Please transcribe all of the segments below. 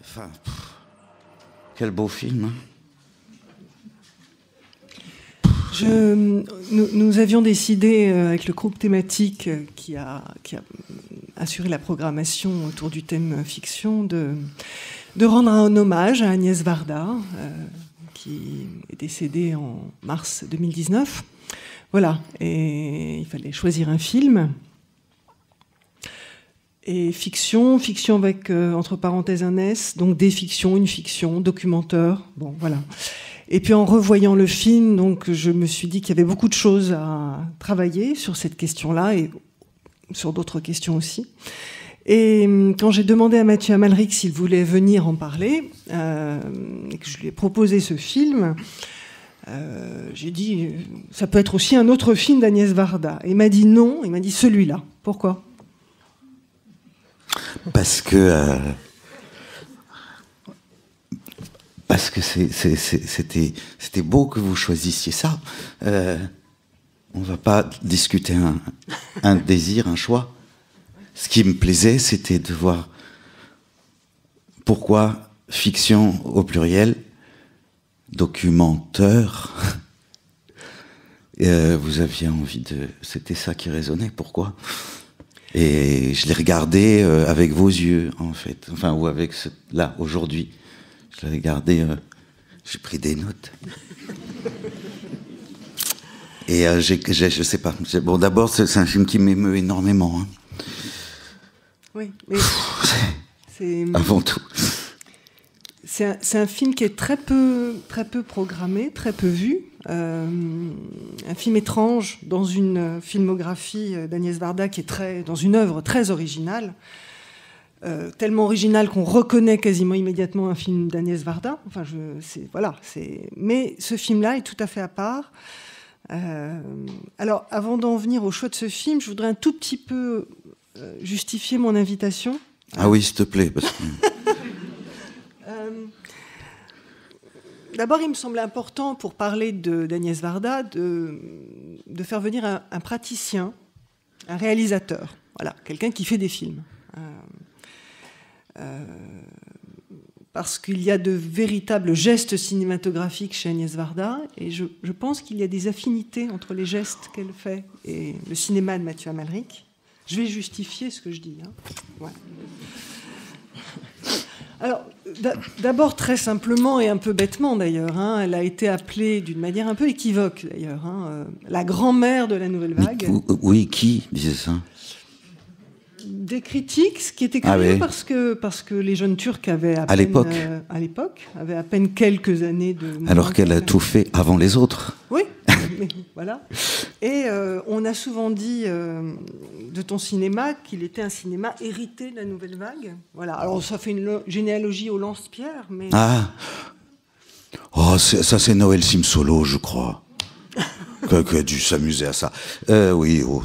Enfin, quel beau film. Nous avions décidé, avec le groupe thématique qui a assuré la programmation autour du thème fiction, de rendre un hommage à Agnès Varda, qui est décédée en mars 2019. Voilà, et il fallait choisir un film. Et fiction avec, entre parenthèses, un S, donc des fictions, une fiction, documentaire, bon, voilà. Et puis en revoyant le film, donc, je me suis dit qu'il y avait beaucoup de choses à travailler sur cette question-là et sur d'autres questions aussi. Et quand j'ai demandé à Mathieu Amalric s'il voulait venir en parler, et que je lui ai proposé ce film, j'ai dit ça peut être aussi un autre film d'Agnès Varda. Et il m'a dit non, il m'a dit celui-là. Pourquoi ? Parce que c'était beau que vous choisissiez ça. On va pas discuter un désir, un choix. Ce qui me plaisait, c'était de voir pourquoi fiction au pluriel, documentaire. Vous aviez envie de... C'était ça qui résonnait, pourquoi ? Et je l'ai regardé avec vos yeux, en fait. Enfin, ou avec là, aujourd'hui. Je l'ai regardé, j'ai pris des notes. Et je sais pas. Bon, d'abord, c'est un film qui m'émeut énormément. Hein. Oui, mais c'est avant tout. C'est un film qui est très peu programmé, très peu vu. Un film étrange dans une filmographie d'Agnès Varda qui est dans une œuvre très originale. Tellement originale qu'on reconnaît quasiment immédiatement un film d'Agnès Varda. Enfin, mais ce film-là est tout à fait à part. Alors, avant d'en venir au choix de ce film, je voudrais un tout petit peu justifier mon invitation. Ah oui, s'il te plaît. Parce que... D'abord, il me semblait important, pour parler d'Agnès Varda, de faire venir un praticien, un réalisateur, voilà, quelqu'un qui fait des films. Parce qu'il y a de véritables gestes cinématographiques chez Agnès Varda, et je pense qu'il y a des affinités entre les gestes qu'elle fait et le cinéma de Mathieu Amalric. Je vais justifier ce que je dis. Hein. Ouais. Alors, d'abord, très simplement et un peu bêtement d'ailleurs, hein, elle a été appelée d'une manière un peu équivoque d'ailleurs, hein, la grand-mère de la nouvelle vague. Oui, qui disait ça ? Des critiques, ce qui était curieux, oui. parce que les jeunes Turcs avaient à l'époque avaient à peine quelques années de... Alors qu'elle a tout fait avant les autres. Oui, mais voilà. Et on a souvent dit de ton cinéma qu'il était un cinéma hérité de la nouvelle vague. Voilà. Alors ça fait une généalogie au lance-pierre, mais... Ah, oh, ça c'est Noël Simsolo, je crois, qui a dû s'amuser à ça. Oui. Oh.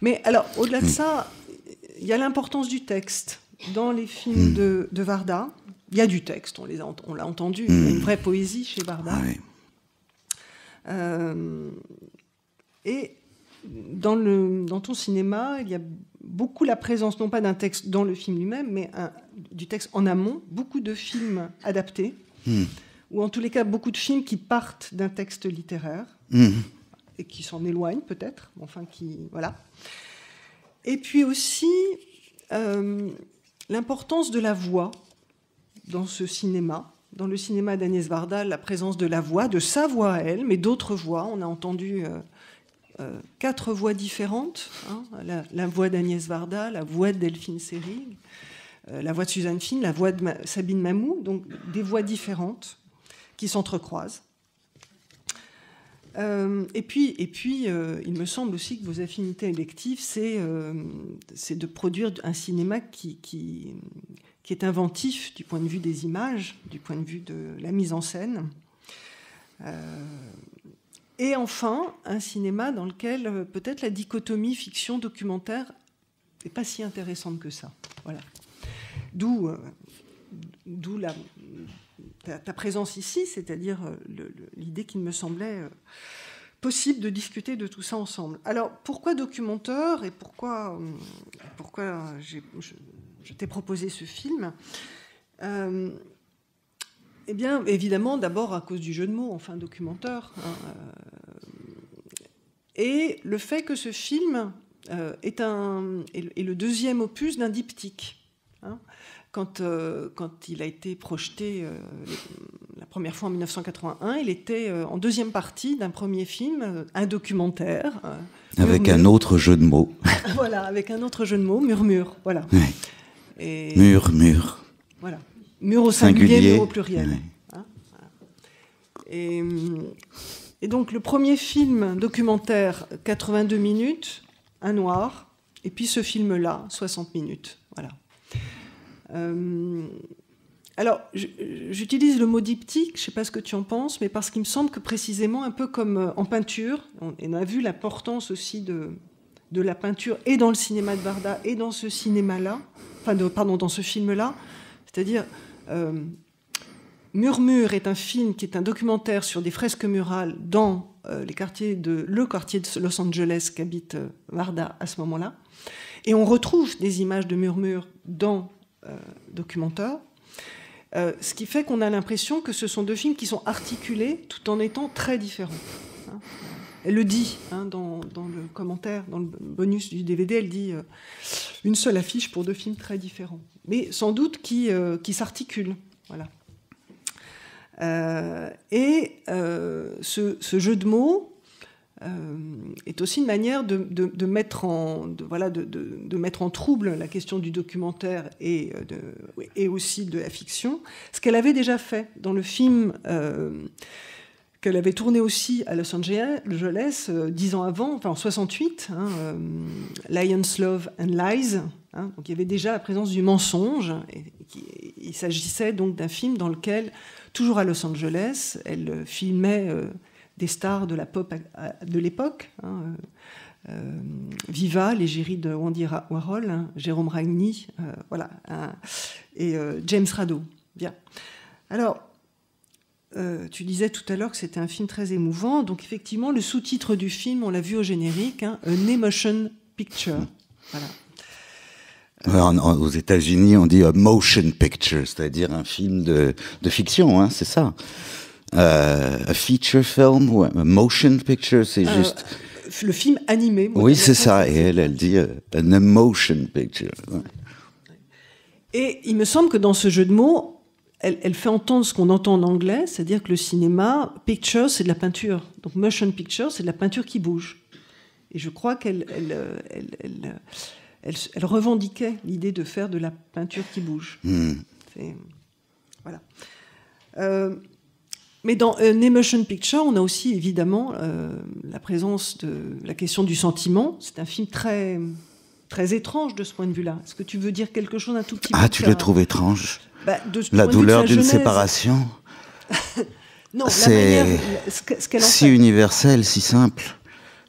Mais alors, au-delà de ça, il y a l'importance du texte. Dans les films de Varda, il y a du texte, on l'a entendu, il y a une vraie poésie chez Varda. Ah oui. Et dans ton cinéma, il y a beaucoup la présence, non pas d'un texte dans le film lui-même, mais du texte en amont, beaucoup de films adaptés, ou en tous les cas, beaucoup de films qui partent d'un texte littéraire, et qui s'en éloignent peut-être, enfin qui... Voilà. Et puis aussi, l'importance de la voix dans ce cinéma, dans le cinéma d'Agnès Varda, la présence de la voix, de sa voix à elle, mais d'autres voix. On a entendu 4 voix différentes, hein, la voix d'Agnès Varda, la voix de Delphine Seyrig, la voix de Suzanne Fine, la voix de Sabine Mamou, donc des voix différentes qui s'entrecroisent. Et puis, il me semble aussi que vos affinités électives, c'est de produire un cinéma qui est inventif du point de vue des images, du point de vue de la mise en scène. Et enfin, un cinéma dans lequel peut-être la dichotomie fiction-documentaire n'est pas si intéressante que ça. Voilà. D'où ta présence ici, c'est-à-dire l'idée qu'il me semblait possible de discuter de tout ça ensemble. Alors, pourquoi documentaire et pourquoi je t'ai proposé ce film ? Eh bien, évidemment, d'abord à cause du jeu de mots, enfin, documentaire. Et le fait que ce film est le deuxième opus d'un diptyque. Quand il a été projeté la première fois en 1981, il était en deuxième partie d'un premier film, un documentaire. Avec un autre jeu de mots. Voilà, avec un autre jeu de mots, Murmure. Voilà. Oui. Et, Murmure. Voilà. Mur au singulier, mur au pluriel. Oui. Et donc le premier film documentaire, 82 minutes, un noir, et puis ce film-là, 60 minutes. Voilà. Alors, j'utilise le mot diptyque, je ne sais pas ce que tu en penses, mais parce qu'il me semble que précisément, un peu comme en peinture, on a vu l'importance aussi de la peinture et dans le cinéma de Varda et dans ce cinéma-là, dans ce film-là, c'est-à-dire Murmure est un film qui est un documentaire sur des fresques murales dans le quartier de Los Angeles qu'habite Varda à ce moment-là, et on retrouve des images de Murmure dans documentaire, ce qui fait qu'on a l'impression que ce sont deux films qui sont articulés tout en étant très différents. Elle le dit dans le commentaire, dans le bonus du DVD, elle dit une seule affiche pour deux films très différents, mais sans doute qui s'articulent. Voilà. Ce jeu de mots est aussi une manière de mettre en trouble la question du documentaire et aussi de la fiction, ce qu'elle avait déjà fait dans le film qu'elle avait tourné aussi à Los Angeles 10 ans avant, enfin en 68, Lions, Love and Lies. Donc il y avait déjà la présence du mensonge. Il s'agissait donc d'un film dans lequel, toujours à Los Angeles, elle filmait des stars de la pop de l'époque, Viva, l'égérie de Andy Warhol, Jérôme Ragni, et James Rado. Bien. Alors, tu disais tout à l'heure que c'était un film très émouvant. Donc effectivement, le sous-titre du film, on l'a vu au générique, An Emotion Picture. Voilà. Aux États-Unis, on dit a motion picture, c'est-à-dire un film de fiction, c'est ça. A feature film ou a motion picture, c'est juste... Le film animé. Oui, c'est ça. Et elle dit an emotion picture. Ouais. Et il me semble que dans ce jeu de mots, elle fait entendre ce qu'on entend en anglais, c'est-à-dire que le cinéma, picture, c'est de la peinture. Donc motion picture, c'est de la peinture qui bouge. Et je crois qu'elle revendiquait l'idée de faire de la peinture qui bouge. Voilà. Mais dans An Emotion Picture, on a aussi évidemment la présence de la question du sentiment. C'est un film très, très étrange de ce point de vue-là. Est-ce que tu veux dire quelque chose un tout petit peu? Ah, tu le trouves étrange? La douleur d'une séparation. Non, c'est ce qu'elle en si fait. Universel, si simple.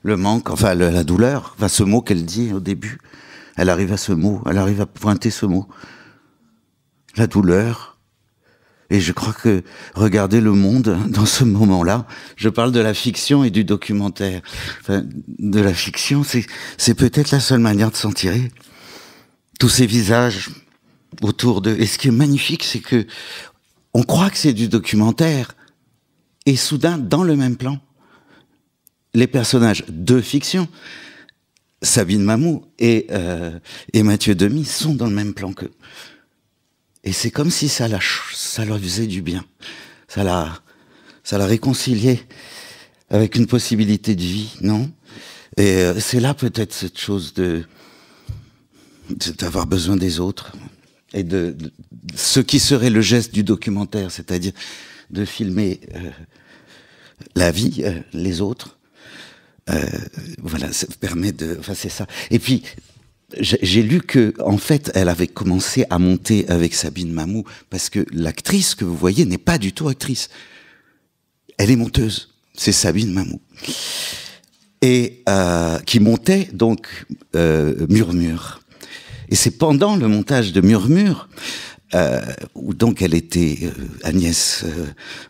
Le manque, enfin la douleur, ce mot qu'elle dit au début. Elle arrive à ce mot, elle arrive à pointer ce mot. La douleur. Et je crois que regarder le monde dans ce moment-là, je parle de la fiction et du documentaire. Enfin, de la fiction, c'est peut-être la seule manière de s'en tirer. Tous ces visages autour d'eux. Et ce qui est magnifique, c'est que on croit que c'est du documentaire. Et soudain, dans le même plan, les personnages de fiction, Sabine Mamou et Mathieu Demy sont dans le même plan qu'eux. Et c'est comme si ça leur faisait du bien. Ça la réconciliait avec une possibilité de vie, non? Et c'est là peut-être cette chose d'avoir besoin des autres. Et de ce qui serait le geste du documentaire, c'est-à-dire de filmer la vie, les autres. Voilà, ça permet de... Enfin, c'est ça. Et puis, j'ai lu que, en fait, elle avait commencé à monter avec Sabine Mamou, parce que l'actrice que vous voyez n'est pas du tout actrice. Elle est monteuse. C'est Sabine Mamou. Et qui montait, donc, Murmure. Et c'est pendant le montage de Murmure, où donc elle était, Agnès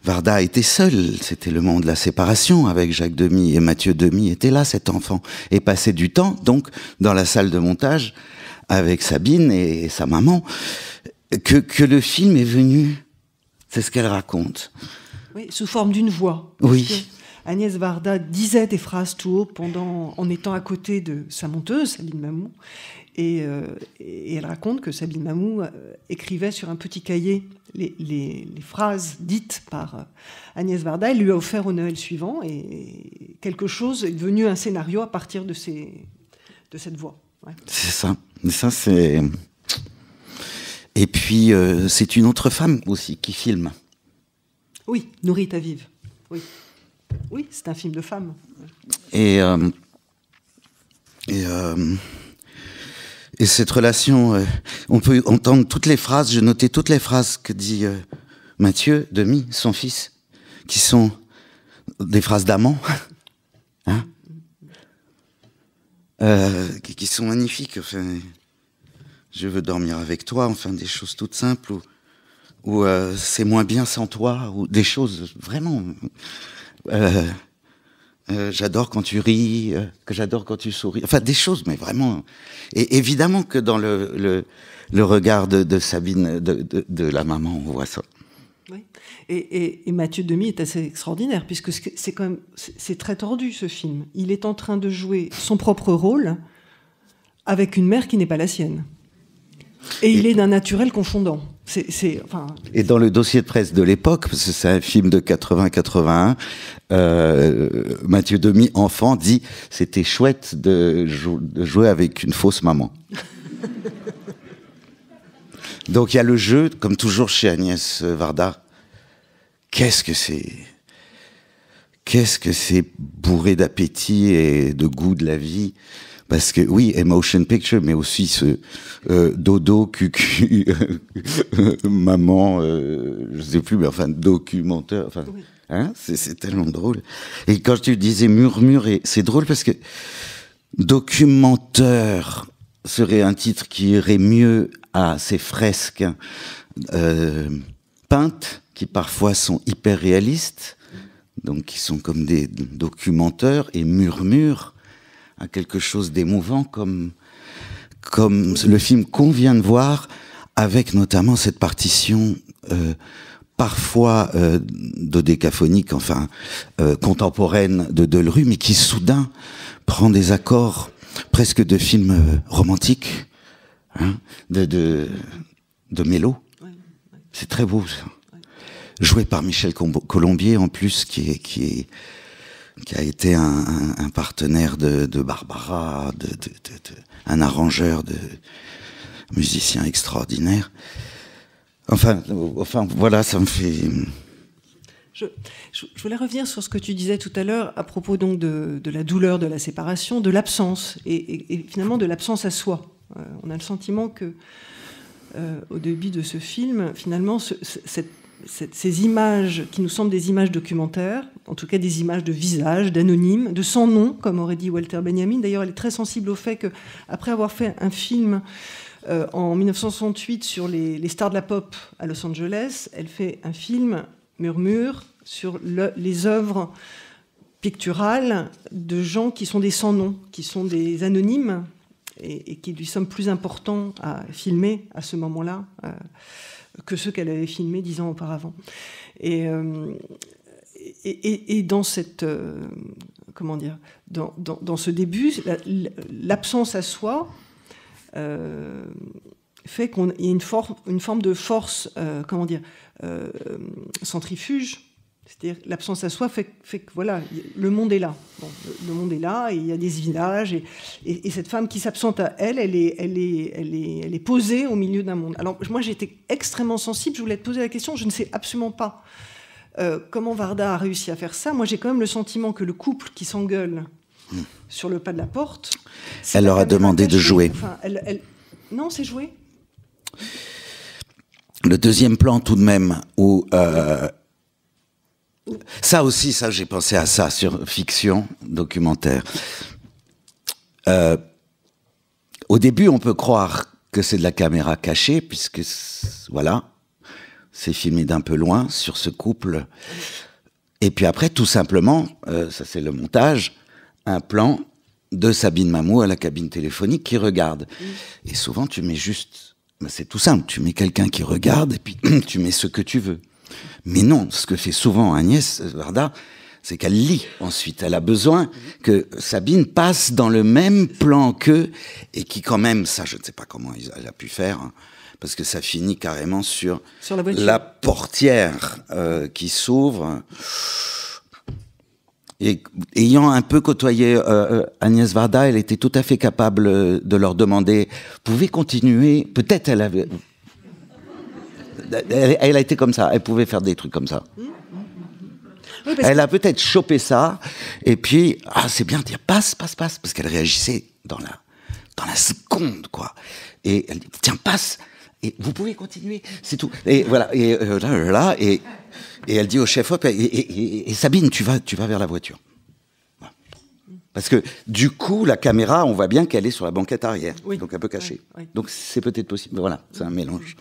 Varda était seule, c'était le moment de la séparation avec Jacques Demy, et Mathieu Demy était là, cet enfant, et passait du temps, donc, dans la salle de montage, avec Sabine et sa maman. que le film est venu, c'est ce qu'elle raconte. Oui, sous forme d'une voix. Oui. Agnès Varda disait des phrases tout haut en étant à côté de sa monteuse, Sabine Mamou. Et elle raconte que Sabine Mamou écrivait sur un petit cahier les phrases dites par Agnès Varda. Elle lui a offert au Noël suivant et quelque chose est devenu un scénario à partir de cette voix. Ouais. C'est ça. Ça, c'est... Et puis, c'est une autre femme aussi qui filme. Oui, Nourrit Aviv. Oui. Oui, c'est un film de femme. Et cette relation, on peut entendre toutes les phrases, j'ai noté toutes les phrases que dit Mathieu Demy, son fils, qui sont des phrases d'amant, hein, qui sont magnifiques. Enfin, je veux dormir avec toi, enfin des choses toutes simples, ou c'est moins bien sans toi, ou des choses vraiment... j'adore quand tu ris, que j'adore quand tu souris. Enfin, des choses, mais vraiment. Et évidemment que dans le regard de Sabine, de la maman, on voit ça. Oui. Et Mathieu Demy est assez extraordinaire, puisque c'est très tordu, ce film. Il est en train de jouer son propre rôle avec une mère qui n'est pas la sienne. Et il est d'un naturel confondant. Et dans le dossier de presse de l'époque, parce que c'est un film de 80-81, Mathieu Demy, enfant, dit « C'était chouette de jouer avec une fausse maman ». Donc il y a le jeu, comme toujours chez Agnès Varda. Qu'est-ce que c'est bourré d'appétit et de goût de la vie. Parce que, oui, emotion picture, mais aussi ce dodo, cucu, maman, je sais plus, mais enfin, documentaire, enfin, oui. Hein, c'est tellement drôle. Et quand tu disais murmure, et c'est drôle parce que documentaire serait un titre qui irait mieux à ces fresques peintes, qui parfois sont hyper réalistes, donc qui sont comme des documentaires, et murmure à quelque chose d'émouvant comme le film qu'on vient de voir, avec notamment cette partition parfois dodécaphonique, enfin contemporaine de Delerue, mais qui soudain prend des accords presque de films romantiques, hein, de mélo. C'est très beau, ça. Joué par Michel Colombier, en plus, qui a été un partenaire de Barbara, un arrangeur, musicien extraordinaire. Enfin, voilà, ça me fait... Je voulais revenir sur ce que tu disais tout à l'heure à propos donc de la douleur de la séparation, de l'absence, et finalement de l'absence à soi. On a le sentiment que, au début de ce film, finalement, ces images qui nous semblent des images documentaires, en tout cas des images de visages, d'anonymes, de sans nom, comme aurait dit Walter Benjamin. D'ailleurs, elle est très sensible au fait qu'après avoir fait un film en 1968 sur les stars de la pop à Los Angeles, elle fait un film, Murmure, sur les œuvres picturales de gens qui sont des sans nom, qui sont des anonymes, et qui lui semblent plus importants à filmer à ce moment-là que ceux qu'elle avait filmés 10 ans auparavant. Et dans cette... comment dire, dans ce début, l'absence à soi fait qu'il y a une forme de force, comment dire, centrifuge. C'est-à-dire l'absence à soi fait que voilà, le monde est là. Bon, le monde est là et il y a des villages et cette femme qui s'absente à elle est posée au milieu d'un monde. Alors moi j'étais extrêmement sensible, je voulais te poser la question, je ne sais absolument pas comment Varda a réussi à faire ça. Moi j'ai quand même le sentiment que le couple qui s'engueule sur le pas de la porte... Elle leur a demandé de jouer. Enfin, non, c'est joué. Le deuxième plan tout de même où... Ça aussi, j'ai pensé à ça sur fiction, documentaire. Au début, on peut croire que c'est de la caméra cachée, puisque, voilà, c'est filmé d'un peu loin sur ce couple. Et puis après, tout simplement, ça c'est le montage, un plan de Sabine Mamou à la cabine téléphonique qui regarde. Et souvent, tu mets juste ben, c'est tout simple. Tu mets quelqu'un qui regarde et puis tu mets ce que tu veux. Mais non, ce que fait souvent Agnès Varda, c'est qu'elle lit ensuite. Elle a besoin que Sabine passe dans le même plan qu'eux et qui quand même, ça je ne sais pas comment elle a pu faire, hein, parce que ça finit carrément sur la portière qui s'ouvre. Et ayant un peu côtoyé Agnès Varda, elle était tout à fait capable de leur demander « Pouvez continuer ?» Peut-être elle avait... Elle a été comme ça, elle pouvait faire des trucs comme ça. Oui, elle a peut-être chopé ça, et puis, c'est bien de dire passe, parce qu'elle réagissait dans la seconde, quoi. Et elle dit, tiens, passe, et vous pouvez continuer, c'est tout. Et voilà, et elle dit au chef-op, et Sabine, tu vas vers la voiture. Voilà. Parce que, du coup, la caméra, on voit bien qu'elle est sur la banquette arrière, oui. Donc un peu cachée. Oui. Donc c'est peut-être possible, voilà, c'est un mélange.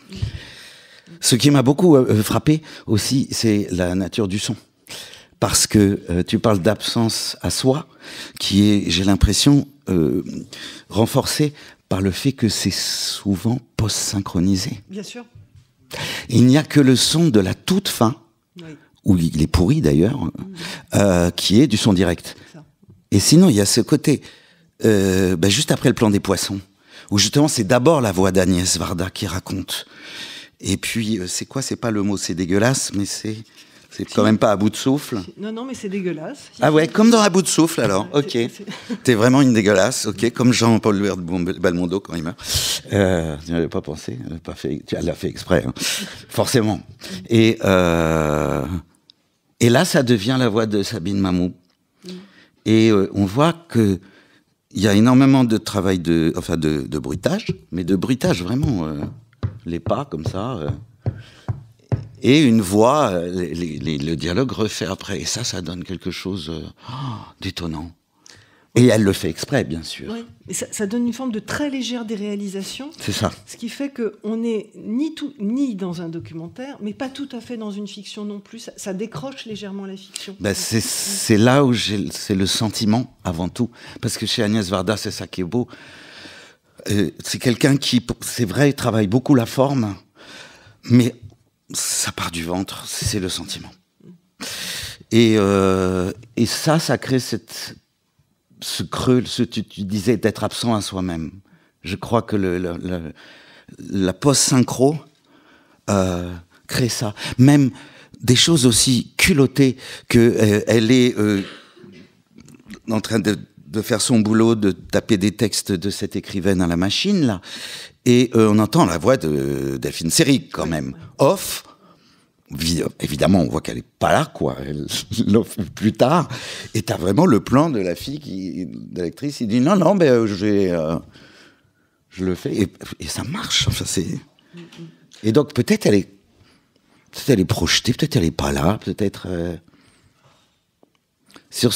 Ce qui m'a beaucoup frappé aussi, c'est la nature du son. Parce que tu parles d'absence à soi, qui est, j'ai l'impression, renforcée par le fait que c'est souvent post-synchronisé. Bien sûr. Il n'y a que le son de la toute fin, oui. Où il est pourri d'ailleurs, qui est du son direct. Et sinon, il y a ce côté, juste après le plan des poissons, où justement c'est d'abord la voix d'Agnès Varda qui raconte. Et puis, c'est quoi? C'est pas le mot, c'est dégueulasse, mais c'est quand même pas à bout de souffle. Non, mais c'est dégueulasse. Ah ouais, comme dans À bout de souffle, alors. Ok. T'es vraiment une dégueulasse, ok. Comme Jean-Paul Belmondo quand il meurt. Tu n'avais pas pensé, elle l'a fait exprès, hein. Forcément. Et là, ça devient la voix de Sabine Mamou. Et on voit que il y a énormément de travail de bruitage, mais de bruitage vraiment, les pas comme ça. Et une voix, le dialogue refait après. Et ça donne quelque chose d'étonnant. Et elle le fait exprès, bien sûr. Oui, et ça donne une forme de très légère déréalisation. C'est ça. Ce qui fait qu'on n'est ni dans un documentaire, mais pas tout à fait dans une fiction non plus. Ça décroche légèrement la fiction. C'est là où c'est le sentiment, avant tout. Parce que chez Agnès Varda, c'est ça qui est beau. C'est quelqu'un qui, c'est vrai, travaille beaucoup la forme, mais... ça part du ventre, c'est le sentiment. Et ça crée ce creux, tu disais, d'être absent à soi-même. Je crois que la post-synchro crée ça. Même des choses aussi culottées qu'elle est en train de faire son boulot, de taper des textes de cette écrivaine à la machine, là. Et on entend la voix de Delphine Seyrig, quand même. Off. Évidemment, on voit qu'elle n'est pas là, quoi. Elle l'off plus tard. Et t'as vraiment le plan de la fille, de l'actrice, il dit non, mais je le fais. Et ça marche. Enfin, et donc, peut-être elle est projetée, peut-être elle n'est pas là, peut-être... sur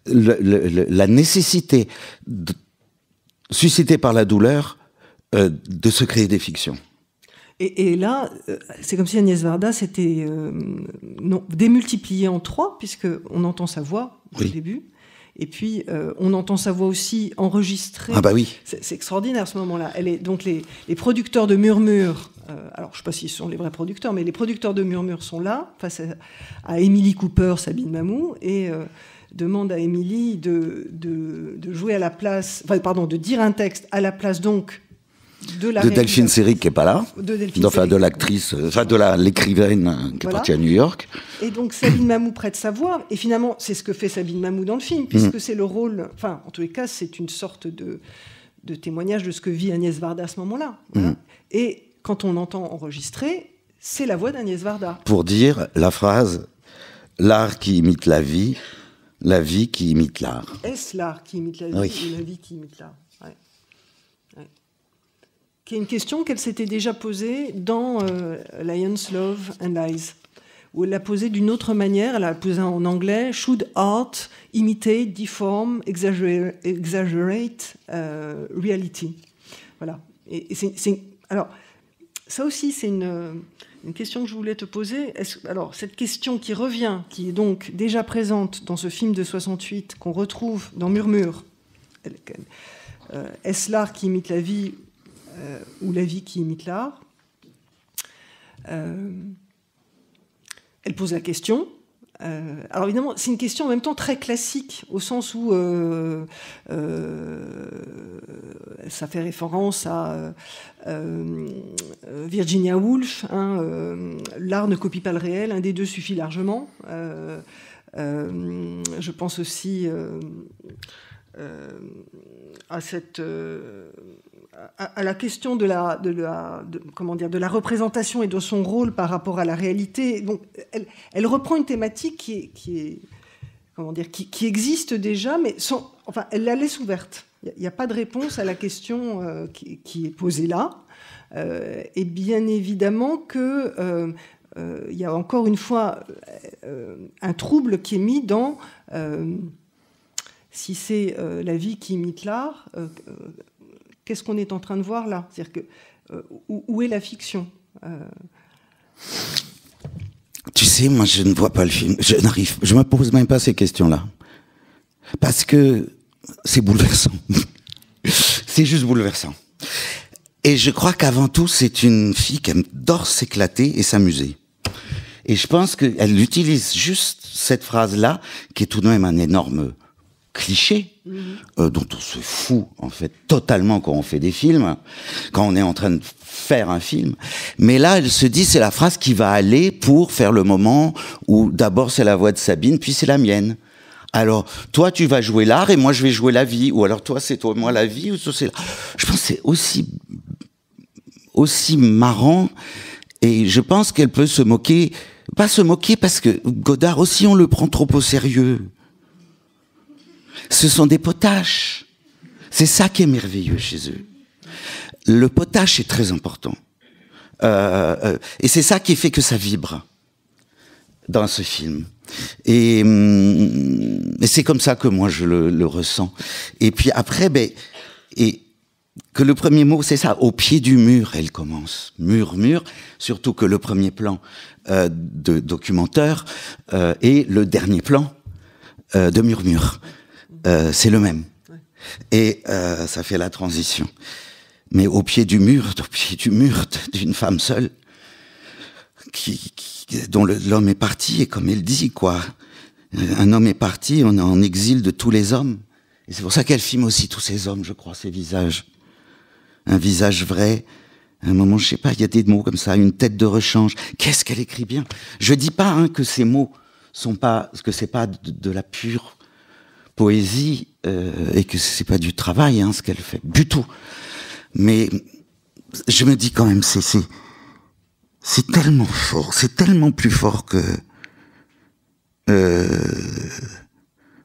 la nécessité suscitée par la douleur de se créer des fictions. Et là, c'est comme si Agnès Varda s'était démultipliée en 3, puisqu'on entend sa voix au début, et puis on entend sa voix aussi enregistrée. Ah bah oui. C'est extraordinaire à ce moment-là. Donc les producteurs de Murmure, alors je ne sais pas s'ils sont les vrais producteurs, mais les producteurs de Murmure sont là, face à Émilie Cooper, Sabine Mamou, et... demande à Émilie de jouer à la place, de dire un texte à la place donc de Delphine Seyrig qui n'est pas là, de l'actrice, de l'écrivaine qui est partie à New York. Et donc Sabine Mamou prête sa voix, et finalement c'est ce que fait Sabine Mamou dans le film, puisque c'est le rôle, en tous les cas c'est une sorte de témoignage de ce que vit Agnès Varda à ce moment-là. Voilà. Et quand on entend enregistrer, c'est la voix d'Agnès Varda. Pour dire la phrase « l'art qui imite la vie qui imite l'art ». Est-ce l'art qui imite la vie ou la vie qui imite l'art? Qui est une question qu'elle s'était déjà posée dans Lions, Love and Lies, où elle l'a posée d'une autre manière. Elle l'a posée en anglais. Should art imitate, deform, exaggerate reality? Voilà. Alors, ça aussi, c'est une question que je voulais te poser. Alors, cette question qui revient, qui est donc déjà présente dans ce film de 68, qu'on retrouve dans Murmure, est-ce l'art qui imite la vie ou La vie qui imite l'art. Elle pose la question. Alors évidemment, c'est une question en même temps très classique, au sens où ça fait référence à Virginia Woolf, l'art ne copie pas le réel, un des deux suffit largement. Je pense aussi à la question de la représentation et de son rôle par rapport à la réalité. Donc, elle reprend une thématique qui existe déjà, mais elle la laisse ouverte. Il n'y a pas de réponse à la question qui est posée là. Et bien évidemment que il y a encore une fois un trouble qui est mis dans si c'est la vie qui imite l'art, qu'est-ce qu'on est en train de voir là? C'est-à-dire que où est la fiction? Tu sais, moi, je ne vois pas le film. Je me pose même pas ces questions-là, parce que c'est bouleversant. C'est juste bouleversant. Et je crois qu'avant tout, c'est une fille qui adore s'éclater et s'amuser. Et je pense qu'elle utilise juste cette phrase-là, qui est tout de même un énorme cliché, dont on se fout, en fait, totalement quand on fait des films, quand on est en train de faire un film. Mais là, elle se dit, c'est la phrase qui va aller pour faire le moment où d'abord c'est la voix de Sabine, puis c'est la mienne. Alors, toi, tu vas jouer l'art et moi, je vais jouer la vie. Ou alors, toi, c'est toi, moi, la vie. Ou toi, c'est... Je pense que c'est aussi marrant. Et je pense qu'elle peut se moquer. Pas se moquer parce que Godard aussi, on le prend trop au sérieux. Ce sont des potaches. C'est ça qui est merveilleux chez eux. Le potache est très important. Et c'est ça qui fait que ça vibre dans ce film. Et c'est comme ça que moi je le ressens. Et puis après, et que le premier mot, c'est ça, au pied du mur, elle commence. Mur, surtout que le premier plan de documentaire et le dernier plan de murmure. C'est le même. Et ça fait la transition. Mais au pied du mur d'une femme seule, dont l'homme est parti, et comme elle dit, quoi. Un homme est parti, on est en exil de tous les hommes. Et c'est pour ça qu'elle filme aussi tous ces hommes, je crois, ces visages. Un visage vrai. À un moment, je sais pas, il y a des mots comme ça, une tête de rechange. Qu'est-ce qu'elle écrit bien. Je dis pas que ces mots sont pas, que c'est pas de la pure poésie et que c'est pas du travail, ce qu'elle fait, du tout. Mais je me dis quand même, c'est tellement fort, c'est tellement plus fort que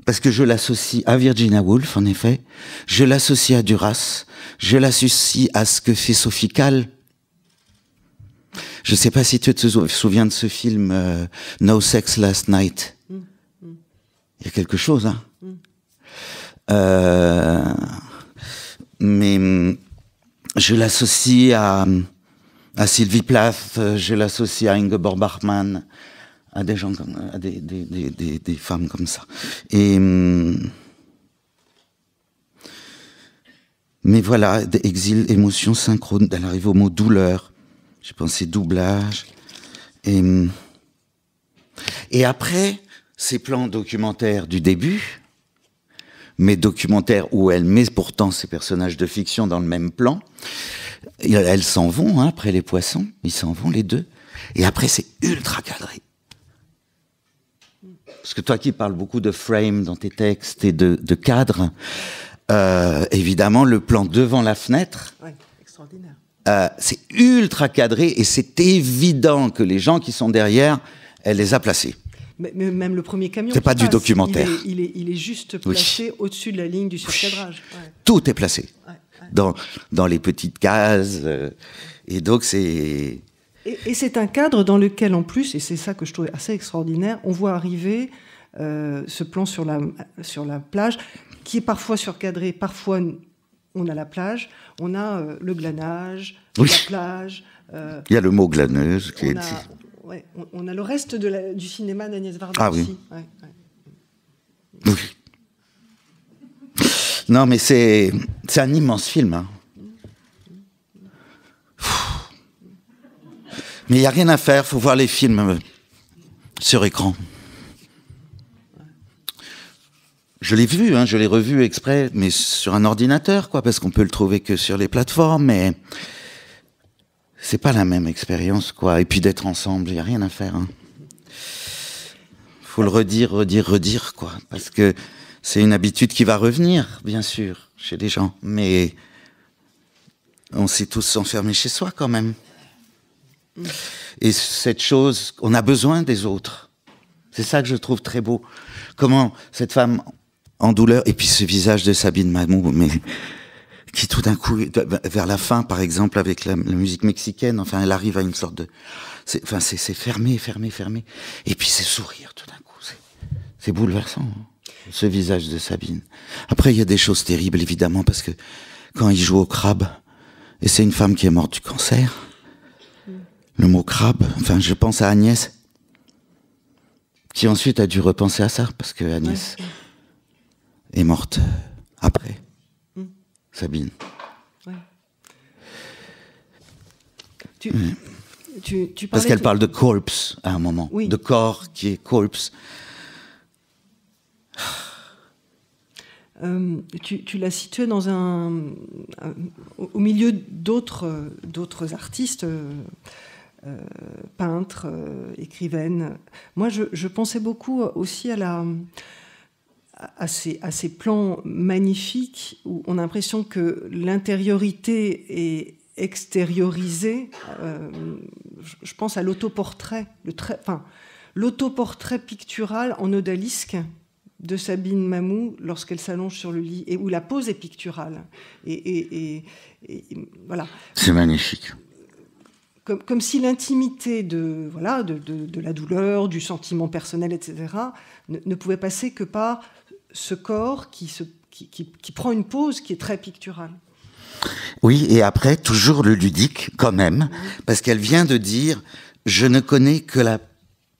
parce que je l'associe à Virginia Woolf, en effet, je l'associe à Duras, je l'associe à ce que fait Sophie Calle. Je sais pas si tu te souviens de ce film No Sex Last Night. Il y a quelque chose, mais je l'associe à Sylvie Plath, je l'associe à Ingeborg Bachmann, à des gens comme, à des femmes comme ça. Et mais voilà, exil, émotion synchrone. Elle arrive au mot douleur. J'ai pensé doublage. Et après, ces plans documentaires du début, mais documentaires où elle met pourtant ces personnages de fiction dans le même plan. Elles s'en vont, après les poissons, ils s'en vont les deux. Et après, c'est ultra cadré. Parce que toi qui parles beaucoup de frame dans tes textes et de cadre, évidemment, le plan devant la fenêtre, ouais, extraordinaire. C'est ultra cadré et c'est évident que les gens qui sont derrière, elle les a placés. Mais même le premier camion. C'est pas du documentaire. Il est juste placé au-dessus de la ligne du surcadrage. Ouais. Tout est placé dans les petites cases. Et donc c'est... Et c'est un cadre dans lequel, en plus, et c'est ça que je trouvais assez extraordinaire, on voit arriver ce plan sur la plage, qui est parfois surcadré, parfois on a la plage, on a le glanage, la plage. Il y a le mot glaneuse qui est... Ouais, on a le reste du cinéma d'Agnès Varda aussi. Ouais. Oui. Non, mais c'est un immense film. Mais il n'y a rien à faire, il faut voir les films sur écran. Je l'ai vu, je l'ai revu exprès, mais sur un ordinateur, quoi, parce qu'on peut le trouver que sur les plateformes, mais c'est pas la même expérience, quoi. Et puis d'être ensemble, il n'y a rien à faire. Faut le redire, quoi, parce que c'est une habitude qui va revenir, bien sûr, chez les gens, mais on s'est tous enfermés chez soi, quand même. Et cette chose, on a besoin des autres. C'est ça que je trouve très beau. Comment cette femme en douleur, et puis ce visage de Sabine Mamou, mais qui tout d'un coup, vers la fin, par exemple, avec la musique mexicaine, enfin, elle arrive à une sorte de... C'est fermé. Et puis c'est sourire, tout d'un coup. C'est bouleversant, ce visage de Sabine. Après, il y a des choses terribles, évidemment, parce que quand il joue au crabe, et c'est une femme qui est morte du cancer, le mot crabe, enfin, je pense à Agnès, qui ensuite a dû repenser à ça, parce que Agnès est morte après Sabine. Ouais. Tu parce qu'elle parle de corpse à un moment, de corps qui est corpse. Tu l'as situé dans au milieu d'autres artistes, peintres, écrivaines. Moi, je pensais beaucoup aussi à ces plans magnifiques où on a l'impression que l'intériorité est extériorisée. Je pense à l'autoportrait, l'autoportrait pictural en odalisque de Sabine Mamou lorsqu'elle s'allonge sur le lit et où la pose est picturale. Et voilà. C'est magnifique. Comme si l'intimité de la douleur, du sentiment personnel, etc., ne pouvait passer que par ce corps qui prend une pose qui est très picturale. Oui, et après, toujours le ludique, quand même, parce qu'elle vient de dire « Je ne connais que la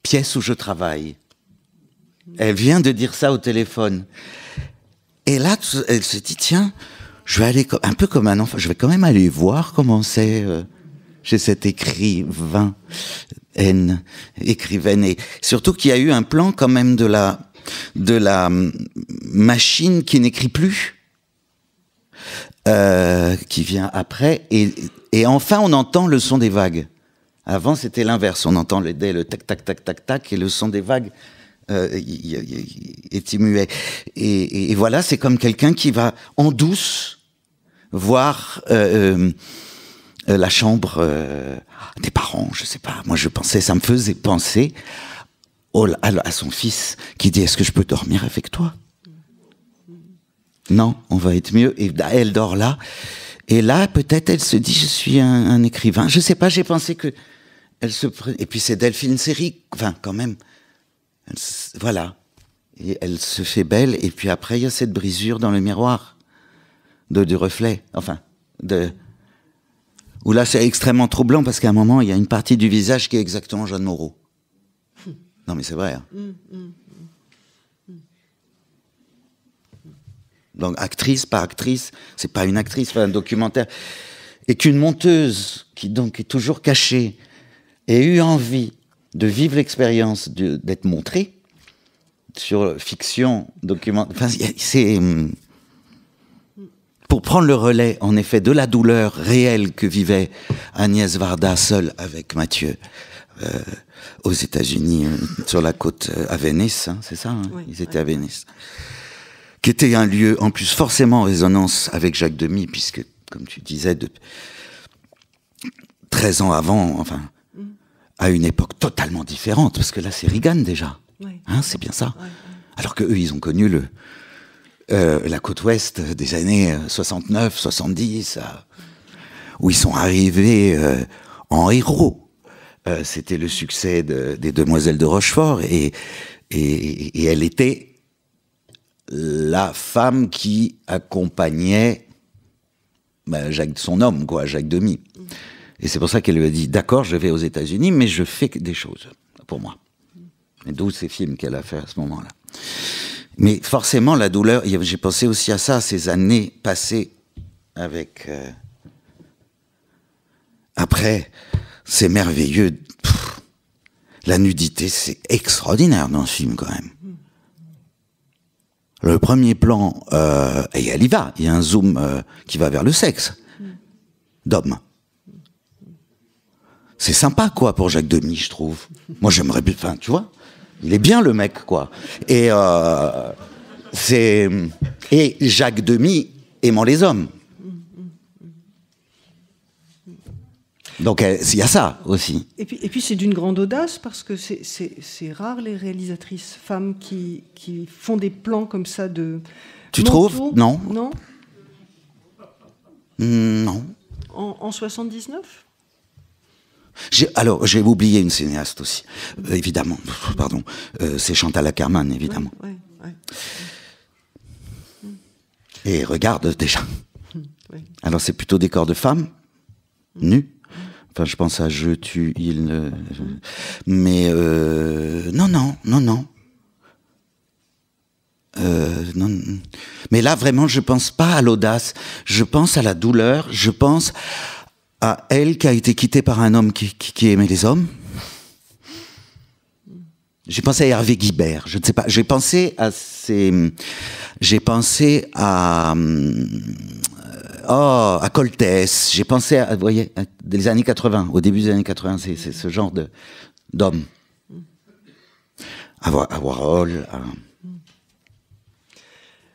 pièce où je travaille ». Elle vient de dire ça au téléphone. Et là, elle se dit « Tiens, je vais aller un peu comme un enfant, je vais quand même aller voir comment c'est chez cet écrivaine. Et surtout qu'il y a eu un plan quand même de la machine qui n'écrit plus. Qui vient après, et enfin on entend le son des vagues. Avant c'était l'inverse, on entend le tac tac tac tac tac, et le son des vagues est muet. Et voilà, c'est comme quelqu'un qui va en douce voir la chambre des parents, je sais pas. Moi ça me faisait penser à son fils qui dit: est-ce que je peux dormir avec toi? Non, on va être mieux. Et elle dort là. Et là, peut-être, elle se dit, je suis un écrivain. Je sais pas, j'ai pensé que et puis c'est Delphine Seyrig, enfin, quand même. Voilà. Et elle se fait belle. Et puis après, il y a cette brisure dans le miroir du reflet. Enfin, où là, c'est extrêmement troublant parce qu'à un moment, il y a une partie du visage qui est exactement Jeanne Moreau. Non, mais c'est vrai. Hein. Donc, actrice par actrice, c'est pas une actrice, c'est un documentaire. Et qu'une monteuse, qui donc est toujours cachée, ait eu envie de vivre l'expérience d'être montrée sur fiction, documentaire. Enfin, c'est pour prendre le relais, en effet, de la douleur réelle que vivait Agnès Varda seule avec Mathieu aux États-Unis, sur la côte à Venise, hein, c'est ça, hein, oui, ils étaient à Venise. Qui était un lieu, en plus, forcément en résonance avec Jacques Demy, puisque, comme tu disais, 13 ans avant, enfin, à une époque totalement différente, parce que là, c'est Reagan, déjà. Oui. Hein, c'est bien ça. Oui. Alors qu'eux, ils ont connu la côte ouest des années 69, 70, où ils sont arrivés en héros. C'était le succès des Demoiselles de Rochefort, et elle était la femme qui accompagnait son homme, quoi, Jacques Demy. Et c'est pour ça qu'elle lui a dit, d'accord, je vais aux États-Unis, mais je fais des choses pour moi. Et d'où ces films qu'elle a fait à ce moment-là. Mais forcément, la douleur, j'ai pensé aussi à ça, ces années passées avec... Après, c'est merveilleux. La nudité, c'est extraordinaire dans ce film, quand même. Le premier plan, et elle y va, il y a un zoom qui va vers le sexe d'homme. C'est sympa, quoi, pour Jacques Demy, je trouve. Moi, j'aimerais bien, enfin, tu vois, il est bien, le mec, quoi. Et Jacques Demy aimant les hommes. Donc il y a ça aussi. Et puis c'est d'une grande audace parce que c'est rare les réalisatrices femmes qui font des plans comme ça de. Tu trouves? Non. Non. Non. En 79. J'ai oublié une cinéaste aussi, évidemment. Pardon, c'est Chantal Akerman, évidemment. Ouais. Et regarde déjà. Ouais. Alors c'est plutôt des corps de femmes nus. Enfin, je pense à Je tue, mais non. Non. Mais là, vraiment, je pense pas à l'audace. Je pense à la douleur. Je pense à elle qui a été quittée par un homme qui aimait les hommes. J'ai pensé à Hervé Guibert. Je ne sais pas. J'ai pensé à Coltès, j'ai pensé à, vous voyez, des années 80, au début des années 80, c'est ce genre d'homme. À Warhol.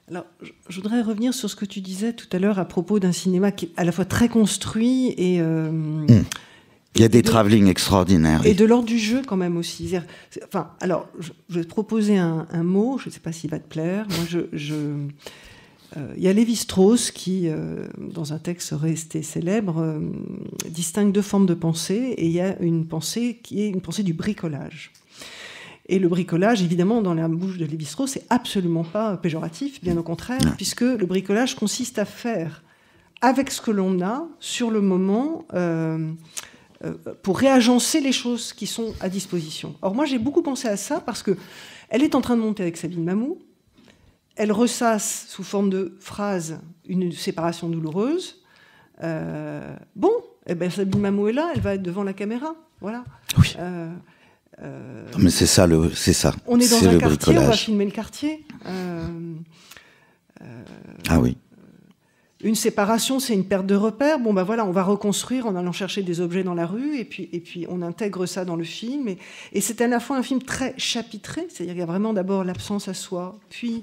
Alors, je voudrais revenir sur ce que tu disais tout à l'heure à propos d'un cinéma qui est à la fois très construit et... Il y a des travelling extraordinaires. Et de l'ordre du jeu quand même aussi. Enfin, alors, je vais te proposer un mot, je ne sais pas s'il va te plaire. Moi, il y a Lévi-Strauss qui, dans un texte resté célèbre, distingue deux formes de pensée, et il y a une pensée qui est une pensée du bricolage. Et le bricolage, évidemment, dans la bouche de Lévi-Strauss, c'est absolument pas péjoratif, bien au contraire, puisque le bricolage consiste à faire avec ce que l'on a, sur le moment, pour réagencer les choses qui sont à disposition. Or, moi, j'ai beaucoup pensé à ça, parce que elle est en train de monter avec Sabine Mamou. Elle ressasse sous forme de phrase une séparation douloureuse. Bon, eh ben Sabine Mamou est là, elle va être devant la caméra, voilà. Oui. Mais c'est ça. On est dans un quartier, bricolage. On va filmer le quartier. Ah oui. Une séparation, c'est une perte de repères. Bon, ben voilà, on va reconstruire en allant chercher des objets dans la rue, et puis on intègre ça dans le film. Et c'est à la fois un film très chapitré, c'est-à-dire qu'il y a vraiment d'abord l'absence à soi, puis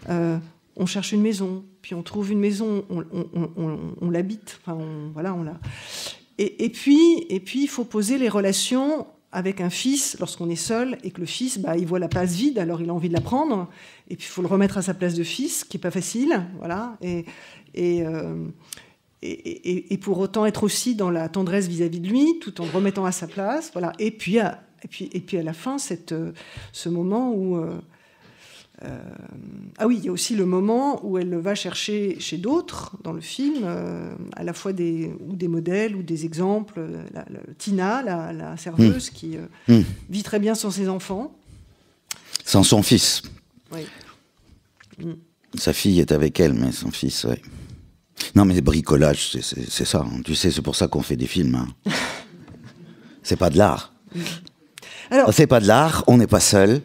on cherche une maison, puis on trouve une maison, on l'habite, enfin, on l'a. Et puis, il faut poser les relations avec un fils lorsqu'on est seul, et que le fils, il voit la place vide, alors il a envie de la prendre, et puis il faut le remettre à sa place de fils, qui n'est pas facile, voilà. Et pour autant être aussi dans la tendresse vis-à-vis de lui, tout en le remettant à sa place, voilà. Et puis à la fin, ce moment où il y a aussi le moment où elle va chercher chez d'autres dans le film, à la fois des modèles ou des exemples. Tina, la serveuse, qui vit très bien sans ses enfants. Sans son fils. Oui. Sa fille est avec elle, mais son fils, oui. Non, mais bricolage, c'est ça. Hein. Tu sais, c'est pour ça qu'on fait des films. Hein. C'est pas de l'art. Alors, c'est pas de l'art, on n'est pas seul,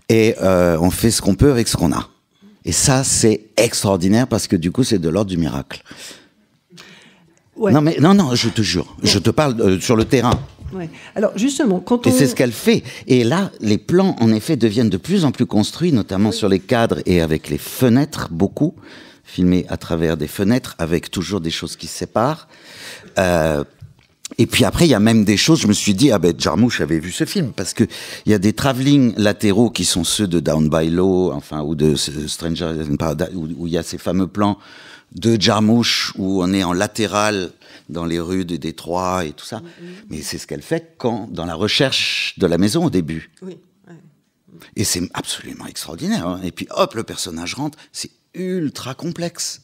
et on fait ce qu'on peut avec ce qu'on a. Et ça, c'est extraordinaire, parce que du coup, c'est de l'ordre du miracle. Ouais. Non, je te jure. Ouais. Je te parle sur le terrain. Ouais. Alors, justement, Et c'est ce qu'elle fait. Et là, les plans, en effet, deviennent de plus en plus construits, notamment sur les cadres et avec les fenêtres, beaucoup. Filmés à travers des fenêtres, avec toujours des choses qui se séparent. Et puis après, il y a même des choses, je me suis dit, Jarmusch avait vu ce film, parce que il y a des travelling latéraux qui sont ceux de Down by Law, enfin, ou de Stranger in Paradise, où il y a ces fameux plans de Jarmusch, où on est en latéral dans les rues de Détroit et tout ça. Mais c'est ce qu'elle fait dans la recherche de la maison au début. Oui. Et c'est absolument extraordinaire. Hein. Et puis hop, le personnage rentre, c'est ultra complexe.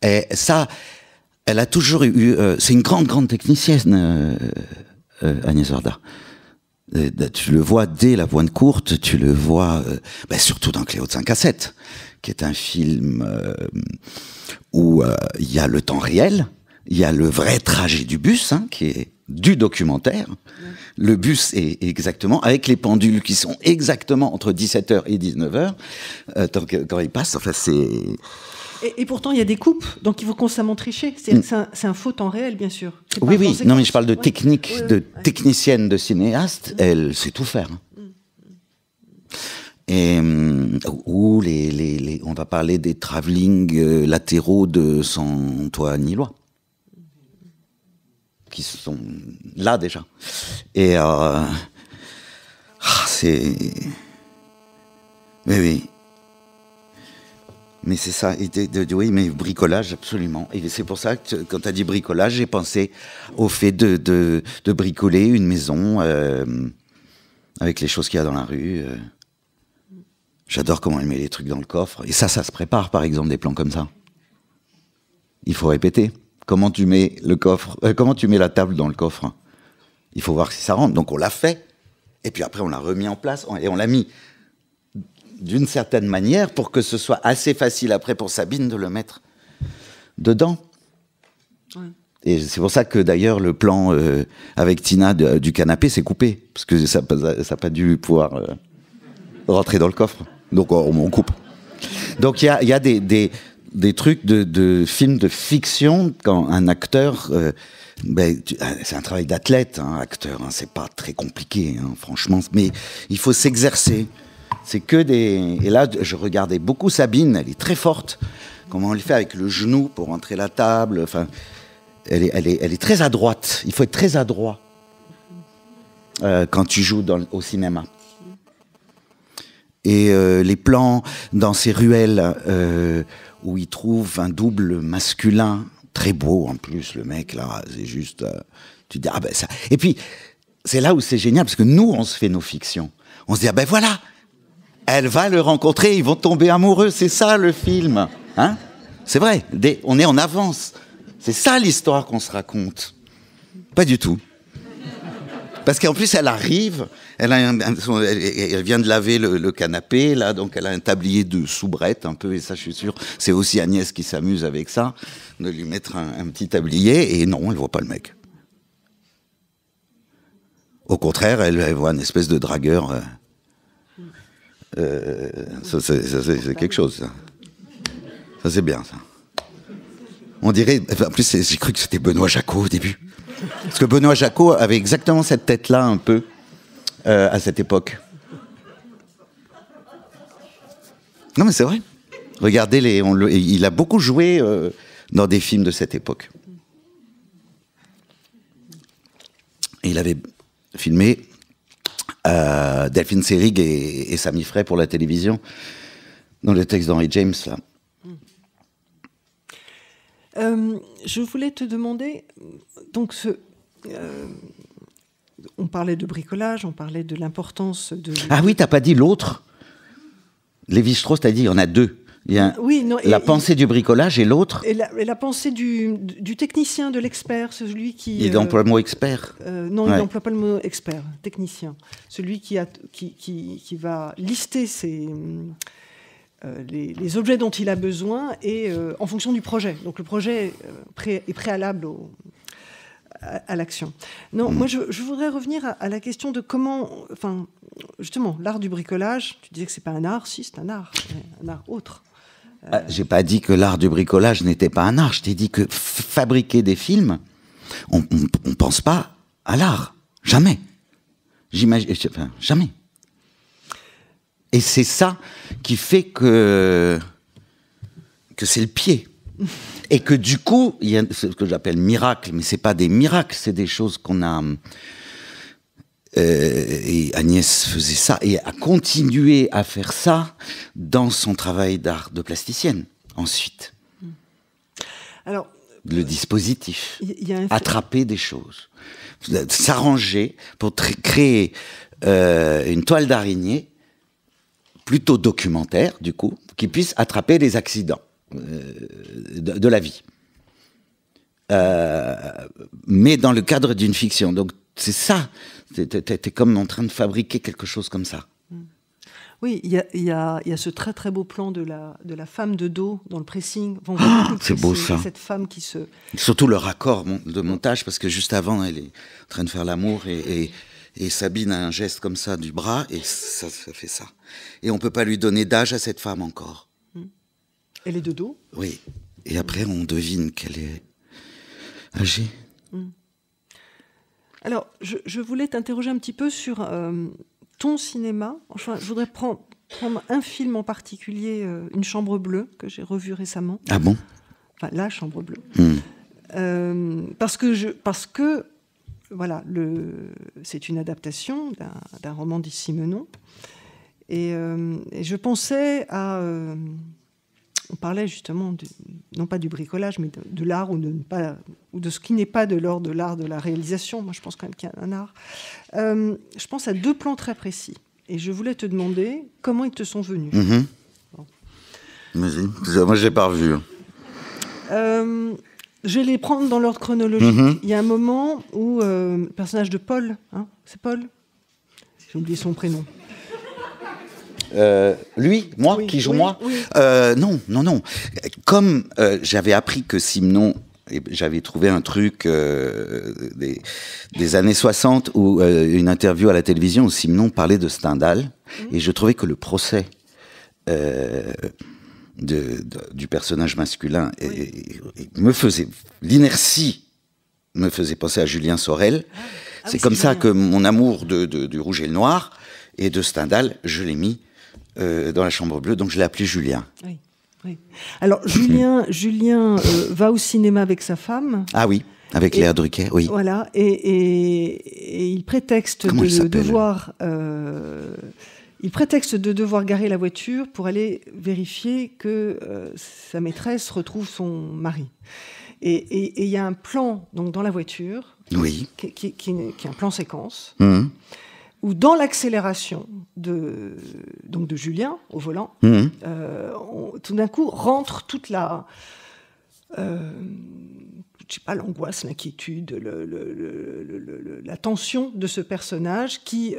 Et ça... Elle a toujours eu... c'est une grande technicienne, Agnès Varda. Tu le vois dès La Pointe Courte, tu le vois surtout dans Cléo de 5 à 7, qui est un film où il y a le temps réel, Il y a le vrai trajet du bus, hein, qui est du documentaire. Le bus est exactement, avec les pendules qui sont exactement entre 17h et 19h, quand il passe. Enfin, c'est... Et pourtant, il y a des coupes, donc il faut constamment tricher. C'est un faux temps réel, bien sûr. Oui, oui. Non, mais je parle de technique, de technicienne, de cinéaste. Elle sait tout faire. Et ou on va parler des travelling latéraux de Sans Toi ni Loi, qui sont là déjà. Et c'est... Oui. Mais c'est ça, oui, mais bricolage, absolument. Et c'est pour ça que quand tu as dit bricolage, j'ai pensé au fait de bricoler une maison avec les choses qu'il y a dans la rue. J'adore comment elle met les trucs dans le coffre. Et ça se prépare, par exemple, des plans comme ça. Il faut répéter. Comment tu mets le coffre, comment tu mets la table dans le coffre? Il faut voir si ça rentre. Donc on l'a fait. Et puis après, on l'a remis en place. Et on l'a mis d'une certaine manière pour que ce soit assez facile après pour Sabine de le mettre dedans. Ouais. Et c'est pour ça que d'ailleurs le plan avec Tina du canapé s'est coupé, parce que ça n'a pas dû pouvoir rentrer dans le coffre. Donc on coupe. Donc il y a des trucs de films de fiction quand un acteur... c'est un travail d'athlète, hein, acteur. Hein, c'est pas très compliqué, hein, franchement. Mais il faut s'exercer. C'est que des... Et là, je regardais beaucoup Sabine, elle est très forte. Comment elle fait avec le genou pour rentrer la table. Enfin, elle est très adroite. Il faut être très adroit quand tu joues au cinéma. Et les plans dans ces ruelles où il trouve un double masculin, très beau en plus, le mec, là, c'est juste... tu te dis, ah ben ça... Et puis, c'est là où c'est génial, parce que nous, on se fait nos fictions. On se dit, ah ben voilà, elle va le rencontrer, ils vont tomber amoureux, c'est ça le film. Hein? C'est vrai, on est en avance. C'est ça l'histoire qu'on se raconte. Pas du tout. Parce qu'en plus, elle arrive, elle vient de laver le canapé, là, donc elle a un tablier de soubrette, un peu, et ça, je suis sûr, c'est aussi Agnès qui s'amuse avec ça, de lui mettre un petit tablier, et non, elle voit pas le mec. Au contraire, elle voit une espèce de dragueur. C'est quelque chose, ça. Ça, c'est bien, ça. On dirait... En plus, j'ai cru que c'était Benoît Jacot au début. Parce que Benoît Jacot avait exactement cette tête-là, un peu, à cette époque. Non, mais c'est vrai. Regardez, il a beaucoup joué dans des films de cette époque. Et il avait filmé Delphine Seyrig et Samy Frey pour la télévision, dans le texte d'Henry James, là. Je voulais te demander, donc on parlait de bricolage, on parlait de l'importance de... Ah oui, t'as pas dit l'autre. Lévi-Strauss t'a dit, il y en a deux. Il y a la pensée du bricolage et l'autre. Et la pensée du technicien, de l'expert, celui qui... Il emploie le mot expert. Non, il n'emploie pas le mot expert, technicien. Celui qui va lister les objets dont il a besoin et en fonction du projet. Donc le projet est préalable à l'action. Non, moi je voudrais revenir à la question de comment, enfin, justement, l'art du bricolage. Tu disais que c'est pas un art, si c'est un art autre. J'ai pas dit que l'art du bricolage n'était pas un art. Je t'ai dit que fabriquer des films, on pense pas à l'art, jamais. Jamais. Et c'est ça qui fait que c'est le pied. Et que du coup, il y a ce que j'appelle miracle, mais c'est pas des miracles, c'est des choses qu'on a... et Agnès faisait ça, et a continué à faire ça dans son travail d'art de plasticienne, ensuite. Alors, le dispositif, attraper des choses, s'arranger pour créer une toile d'araignée plutôt documentaire, du coup, qui puisse attraper les accidents de la vie. Mais dans le cadre d'une fiction. Donc, c'est ça. T'es comme en train de fabriquer quelque chose comme ça. Oui, il y a ce très très beau plan de la femme de dos dans le pressing. Enfin, on voit tout le c'est beau pressing, ça. Cette femme qui se... Surtout le raccord de montage, parce que juste avant, elle est en train de faire l'amour et Sabine a un geste comme ça du bras et ça fait ça. Et on peut pas lui donner d'âge à cette femme encore. Elle est de dos. Oui. Et après, on devine qu'elle est âgée. Alors, je voulais t'interroger un petit peu sur ton cinéma. Enfin, je voudrais prendre un film en particulier, Une chambre bleue, que j'ai revu récemment. Ah bon? Enfin, La chambre bleue. Parce que voilà, c'est une adaptation d'un roman d'Yves Menon. Et je pensais à... on parlait justement, non pas du bricolage, mais de l'art ou de ce qui n'est pas de l'ordre de l'art de la réalisation. Moi, je pense quand même qu'il y a un art. Je pense à 2 plans très précis. Et je voulais te demander comment ils te sont venus. Bon. Vas-y. Moi, je l'ai pas revu. Je vais les prendre dans l'ordre chronologique. Il y a un moment où le personnage de Paul, c'est Paul ? J'ai oublié son prénom. Lui, moi, oui, qui joue oui, moi oui. Non. Comme j'avais appris que Simenon, et j'avais trouvé un truc des années 60 où une interview à la télévision où Simenon parlait de Stendhal, et je trouvais que le procès du personnage masculin l'inertie me faisait penser à Julien Sorel. C'est comme ça que mon amour du rouge et le noir et de Stendhal, je l'ai mis dans La chambre bleue, donc je l'ai appelé Julien. Oui. Alors Julien va au cinéma avec sa femme. Ah oui, avec Léa Drucker, oui. Voilà, et il prétexte de devoir garer la voiture pour aller vérifier que sa maîtresse retrouve son mari. Et il y a un plan donc dans la voiture, oui, qui est un plan séquence. Où dans l'accélération de Julien au volant, tout d'un coup rentre toute la, l'angoisse, l'inquiétude, la tension de ce personnage qui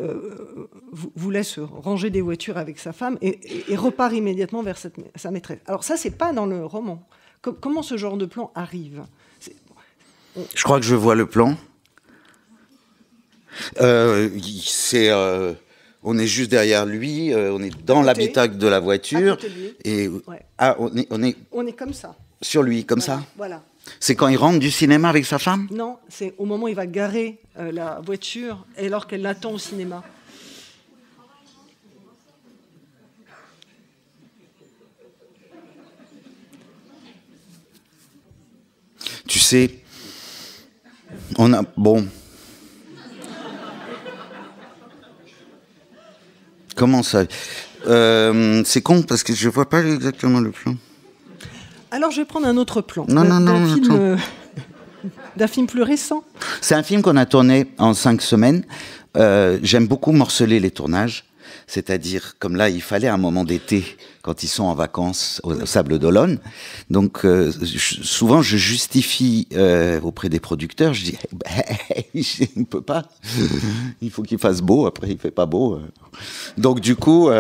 voulait se ranger des voitures avec sa femme et repart immédiatement vers sa maîtresse. Alors ça, c'est pas dans le roman. Comment ce genre de plan arrive ? Je crois que je vois le plan. On est juste derrière lui, on est dans l'habitacle de la voiture et on est comme ça sur lui, comme ça. Voilà. C'est quand il rentre du cinéma avec sa femme ? Non, c'est au moment où il va garer la voiture et alors qu'elle l'attend au cinéma. Tu sais, comment ça ? C'est con parce que je vois pas exactement le plan. Alors je vais prendre un autre plan. D'un film plus récent. C'est un film qu'on a tourné en 5 semaines. J'aime beaucoup morceler les tournages. C'est-à-dire, comme là, il fallait un moment d'été, quand ils sont en vacances au Sable d'Olonne. Donc, souvent, je justifie auprès des producteurs. Je dis, il ne peut pas. Il faut qu'il fasse beau. Après, il ne fait pas beau. Donc, du coup,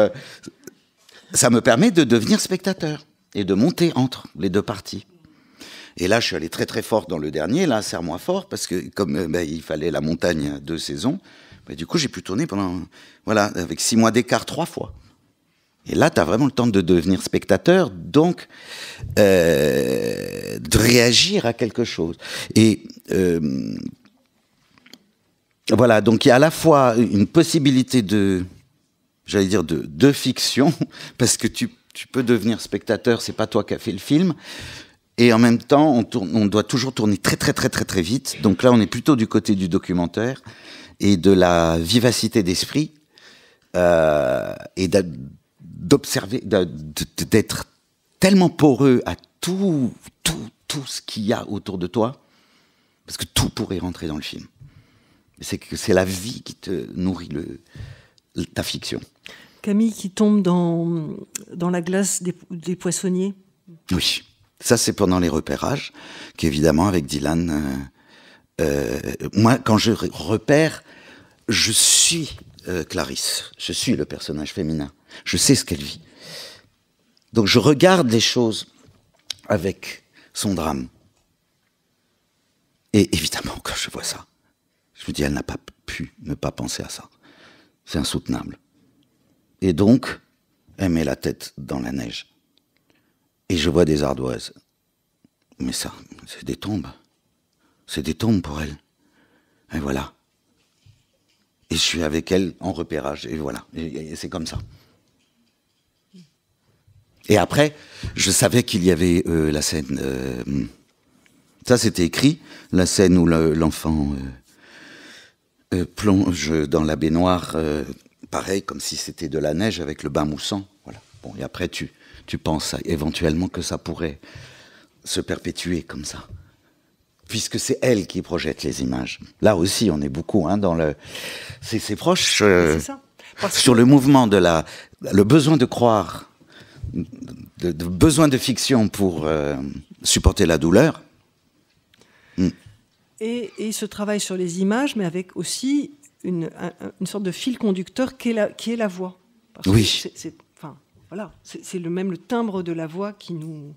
ça me permet de devenir spectateur et de monter entre les 2 parties. Et là, je suis allé très, très fort dans le dernier. Là, serre-moi fort, parce que comme il fallait la montagne 2 saisons, du coup, j'ai pu tourner avec 6 mois d'écart 3 fois. Et là, tu as vraiment le temps de devenir spectateur, donc de réagir à quelque chose. Et voilà, donc il y a à la fois une possibilité de fiction, parce que tu peux devenir spectateur, c'est pas toi qui as fait le film. Et en même temps, on doit toujours tourner très, très, très, très, très vite. Donc là, on est plutôt du côté du documentaire et de la vivacité d'esprit et d'observer, d'être tellement poreux à tout ce qu'il y a autour de toi, parce que tout pourrait rentrer dans le film. C'est la vie qui te nourrit ta fiction. Camille qui tombe dans la glace des poissonniers. Oui, ça c'est pendant les repérages, qu'évidemment avec Dylan... moi, quand je repère, je suis Clarisse, je suis le personnage féminin. Je sais ce qu'elle vit. Donc je regarde les choses avec son drame. Et évidemment, quand je vois ça, je me dis, elle n'a pas pu ne pas penser à ça. C'est insoutenable. Et donc, elle met la tête dans la neige. Et je vois des ardoises. Mais ça, c'est des tombes. C'est des tombes pour elle. Et voilà. Et je suis avec elle en repérage. Et voilà. Et c'est comme ça. Et après, je savais qu'il y avait la scène... ça, c'était écrit. La scène où l'enfant plonge dans la baignoire, pareil, comme si c'était de la neige avec le bain moussant. Voilà. Bon, et après, tu penses éventuellement que ça pourrait se perpétuer comme ça. Puisque c'est elle qui projette les images. Là aussi, on est beaucoup dans le... C'est proche C'est ça. sur le mouvement de le besoin de croire, de besoin de fiction pour supporter la douleur. Et ce travail sur les images, mais avec aussi une sorte de fil conducteur qui est la voix. Parce oui. Que enfin, voilà, c'est le timbre de la voix qui nous...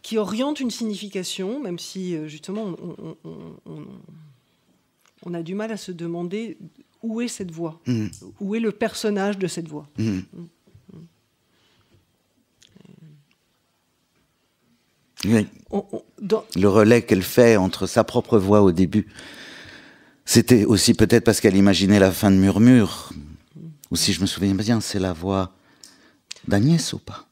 qui oriente une signification, même si, justement, on a du mal à se demander où est cette voix, où est le personnage de cette voix. Oui. Le relais qu'elle fait entre sa propre voix au début, c'était aussi peut-être parce qu'elle imaginait la fin de Murmure, ou si je me souviens bien, c'est la voix d'Agnès ou pas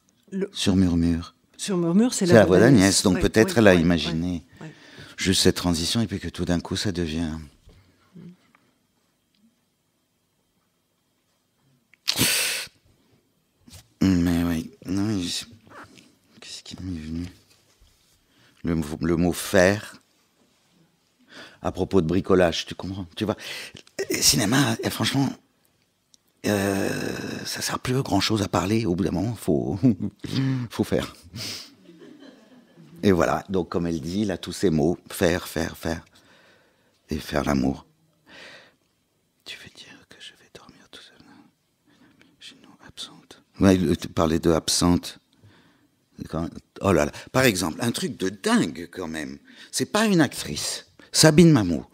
sur Murmure. Sur Murmure, c'est la voix d'Agnès, donc peut-être elle a imaginé ouais. juste cette transition, et puis que tout d'un coup ça devient... Mais oui, non, qu'est-ce qui m'est venu ? Le mot faire, à propos de bricolage, tu comprends, tu vois. Le cinéma, franchement, ça sert plus à grand chose à parler. Au bout d'un moment, faut faire. Et voilà. Donc, comme elle dit, là, tous ces mots, faire, et faire l'amour. Tu veux dire que je vais dormir tout seul? Chez nous, absente. Ouais, tu parlais de absente. Oh là là. Par exemple, un truc de dingue quand même. C'est pas une actrice. Sabine Mamou.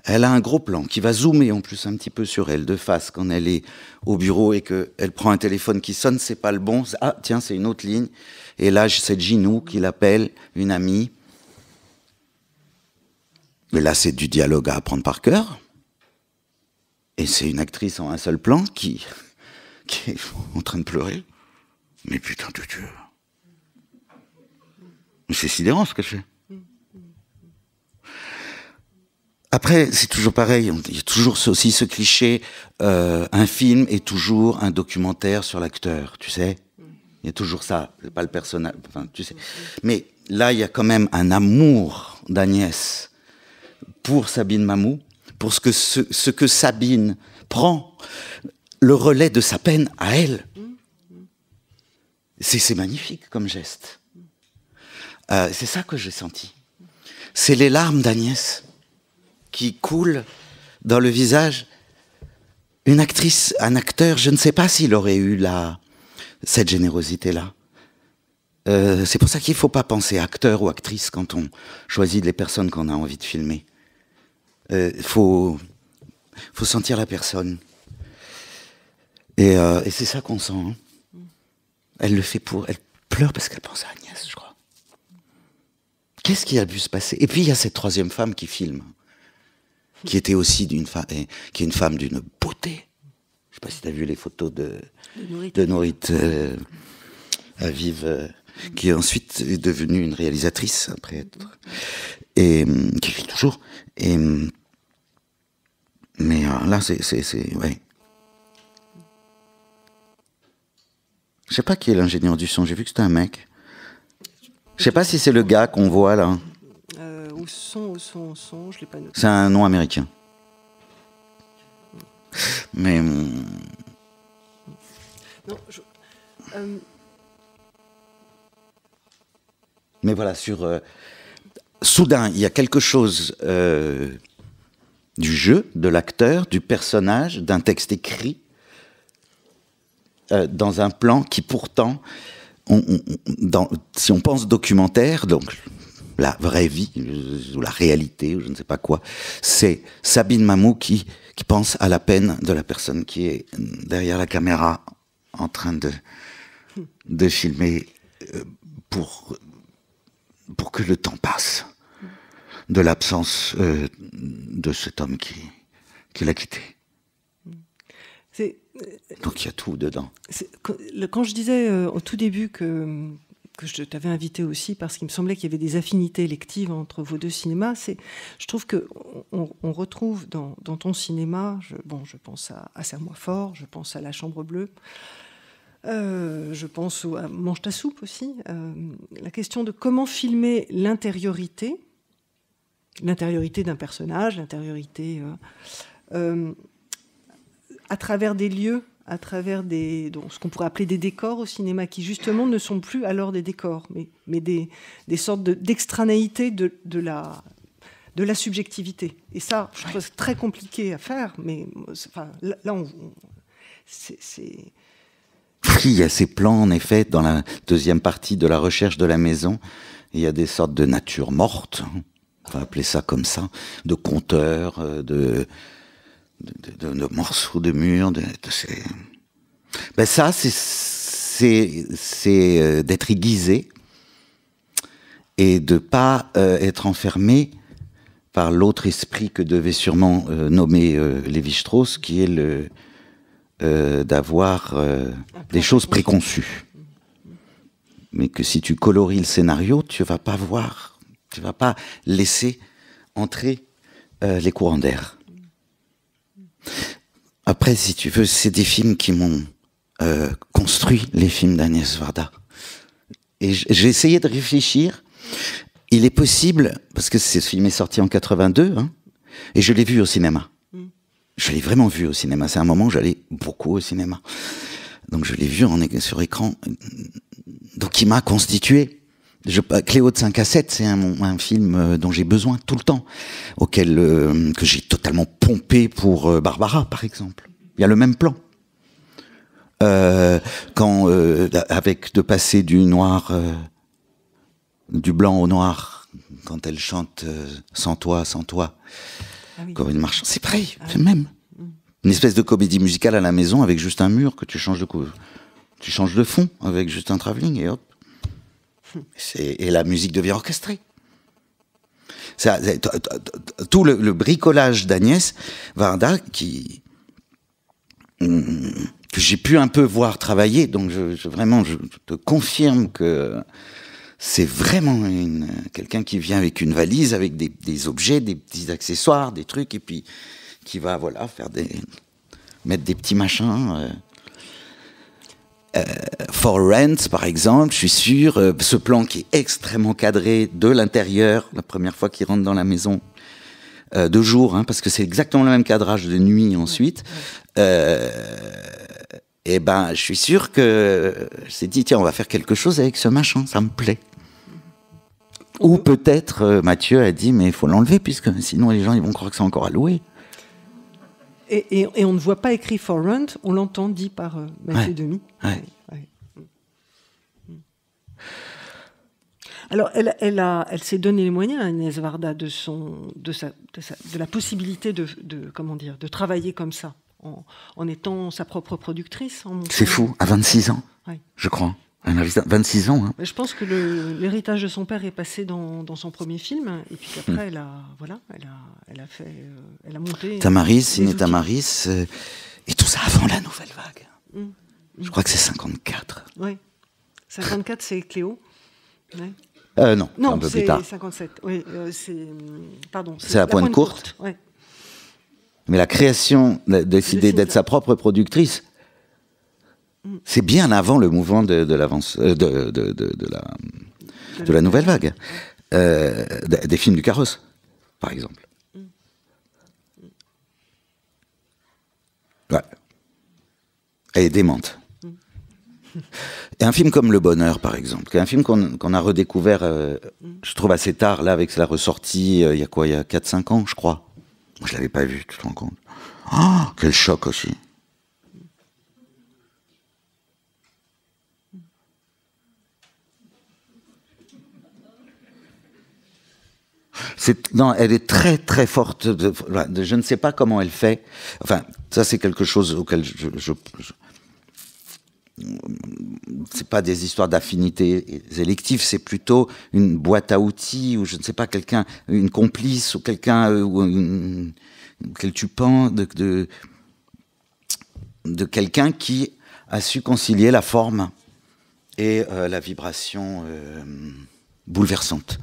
Elle a un gros plan qui va zoomer en plus un petit peu sur elle de face quand elle est au bureau et qu'elle prend un téléphone qui sonne, c'est pas le bon. Ah tiens, c'est une autre ligne. Et là, c'est Ginou qui l'appelle, une amie. Mais là, c'est du dialogue à apprendre par cœur. Et c'est une actrice en un seul plan qui est en train de pleurer. Mais putain de Dieu. C'est sidérant ce qu'elle fait. Après, c'est toujours pareil, il y a toujours aussi ce cliché, un film est toujours un documentaire sur l'acteur, tu sais. Il y a toujours ça, c'est pas le personnage, enfin, tu sais. Mais là, il y a quand même un amour d'Agnès pour Sabine Mamou, pour ce que Sabine prend, le relais de sa peine à elle. C'est magnifique comme geste. C'est ça que j'ai senti. C'est les larmes d'Agnès qui coulent dans le visage. Une actrice, un acteur, je ne sais pas s'il aurait eu cette générosité-là. C'est pour ça qu'il ne faut pas penser acteur ou actrice quand on choisit les personnes qu'on a envie de filmer. Faut sentir la personne. Et c'est ça qu'on sent. Hein. Elle le fait elle pleure parce qu'elle pense à Agnès, je crois. Qu'est-ce qui a dû se passer? Et puis il y a cette troisième femme qui filme, qui était aussi qui est une femme d'une beauté. Je sais pas si tu as vu les photos de Nourit Aviv, qui ensuite est devenue une réalisatrice après être, et qui vit toujours. Mais là, c'est ouais. Je sais pas qui est l'ingénieur du son. J'ai vu que c'était un mec. Je sais pas si c'est le gars qu'on voit là. Au son, je l'ai pas noté. C'est un nom américain. Mais non, mais voilà, soudain, il y a quelque chose du jeu, de l'acteur, du personnage, d'un texte écrit, dans un plan qui pourtant, si on pense documentaire, donc la vraie vie, ou la réalité, ou je ne sais pas quoi, c'est Sabine Mamou qui pense à la peine de la personne qui est derrière la caméra en train de filmer pour que le temps passe de l'absence de cet homme qui l'a quitté. Donc il y a tout dedans. Quand je disais au tout début que je t'avais invité aussi parce qu'il me semblait qu'il y avait des affinités électives entre vos deux cinémas, je trouve qu'on retrouve dans ton cinéma, je pense à Serre-moi fort, je pense à La Chambre bleue, je pense à Mange ta soupe aussi, la question de comment filmer l'intériorité d'un personnage, l'intériorité à travers des lieux, à travers ce qu'on pourrait appeler des décors au cinéma, qui justement ne sont plus alors des décors, mais des sortes d'extranéité de la subjectivité. Et ça, je trouve c'est très compliqué à faire, mais là, c'est... Il y a ces plans, en effet, dans la deuxième partie de la recherche de la maison, il y a des sortes de nature morte, on va appeler ça comme ça, de compteurs, de morceaux de murs, ça, c'est d'être aiguisé et de pas être enfermé par l'autre esprit que devait sûrement nommer Lévi-Strauss, qui est d'avoir des choses préconçues. Mais que si tu coloris le scénario, tu vas pas laisser entrer les courants d'air. Après, si tu veux, c'est des films qui m'ont construit, les films d'Agnès Varda. Et j'ai essayé de réfléchir. Il est possible, parce que ce film est sorti en 82, et je l'ai vu au cinéma. Je l'ai vraiment vu au cinéma. C'est un moment où j'allais beaucoup au cinéma. Donc je l'ai vu sur écran. Donc il m'a constitué. Cléo de 5 à 7, c'est un film dont j'ai besoin tout le temps, que j'ai totalement pompé pour Barbara, par exemple. Il y a le même plan. Avec de passer du noir, du blanc au noir, quand elle chante Sans toi, sans toi, comme une marche. C'est pareil, c'est le même. Une espèce de comédie musicale à la maison avec juste un mur que tu changes de fond avec juste un travelling et hop. Et la musique devient orchestrée. Tout le bricolage d'Agnès Varda que j'ai pu un peu voir travailler, donc je te confirme que c'est vraiment quelqu'un qui vient avec une valise, avec des objets, des petits accessoires, des trucs, et puis qui va mettre des petits machins. For Rent, par exemple, je suis sûr, ce plan qui est extrêmement cadré de l'intérieur, la première fois qu'il rentre dans la maison, de jour, parce que c'est exactement le même cadrage de nuit ensuite. Et je suis sûr que je s'est dit, tiens, on va faire quelque chose avec ce machin, ça me plaît. Ou peut-être Mathieu a dit, mais il faut l'enlever, puisque sinon les gens ils vont croire que c'est encore à louer. Et on ne voit pas écrit For Rent, on l'entend dit par Mathieu Demy. Ouais. Alors, elle s'est donné les moyens, Agnès Varda, de la possibilité de travailler comme ça, en étant sa propre productrice. C'est fou, à 26 ans, je crois. Elle a 26 ans. Je pense que l'héritage de son père est passé dans son premier film, et puis qu'après, elle a monté... Tamaris, Ciné Tamaris, et tout ça avant la Nouvelle Vague. Je crois que c'est 54. Oui. 54, c'est Cléo. Ouais. Non, un peu plus tard. C'est 57. Oui, pardon. C'est La Pointe courte. Ouais. Mais la création, décider d'être sa propre productrice, c'est bien avant le mouvement de la Nouvelle Vague. Des films du Carrosse, par exemple. Ouais. Elle est démente. Et un film comme Le Bonheur, par exemple, qui est un film qu'on a redécouvert, je trouve, assez tard, là, avec la ressortie, il y a 4-5 ans, je crois. Moi, je l'avais pas vu, tu te rends compte. Oh, quel choc aussi. Non, elle est très très forte. Je ne sais pas comment elle fait. Enfin, ça c'est quelque chose auquel c'est pas des histoires d'affinité élective, c'est plutôt une boîte à outils ou je ne sais pas, quelqu'un, une complice ou quelqu'un auquel tu penses de quelqu'un qui a su concilier la forme et la vibration bouleversante.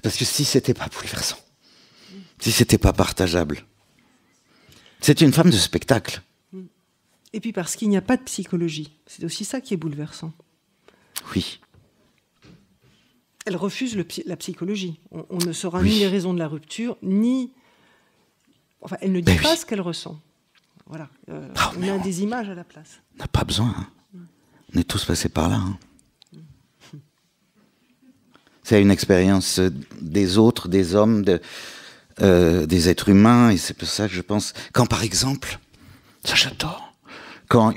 Parce que si c'était pas bouleversant, si c'était pas partageable, c'est une femme de spectacle. Et puis parce qu'il n'y a pas de psychologie. C'est aussi ça qui est bouleversant. Oui. Elle refuse la psychologie. On ne saura ni les raisons de la rupture, ni... Enfin, elle ne dit pas ce qu'elle ressent. Voilà. On a des images à la place. On n'a pas besoin. Hein. On est tous passés par là. Hein. C'est une expérience des autres, des hommes, des êtres humains. Et c'est pour ça que je pense... Quand, par exemple, ça j'adore, quand,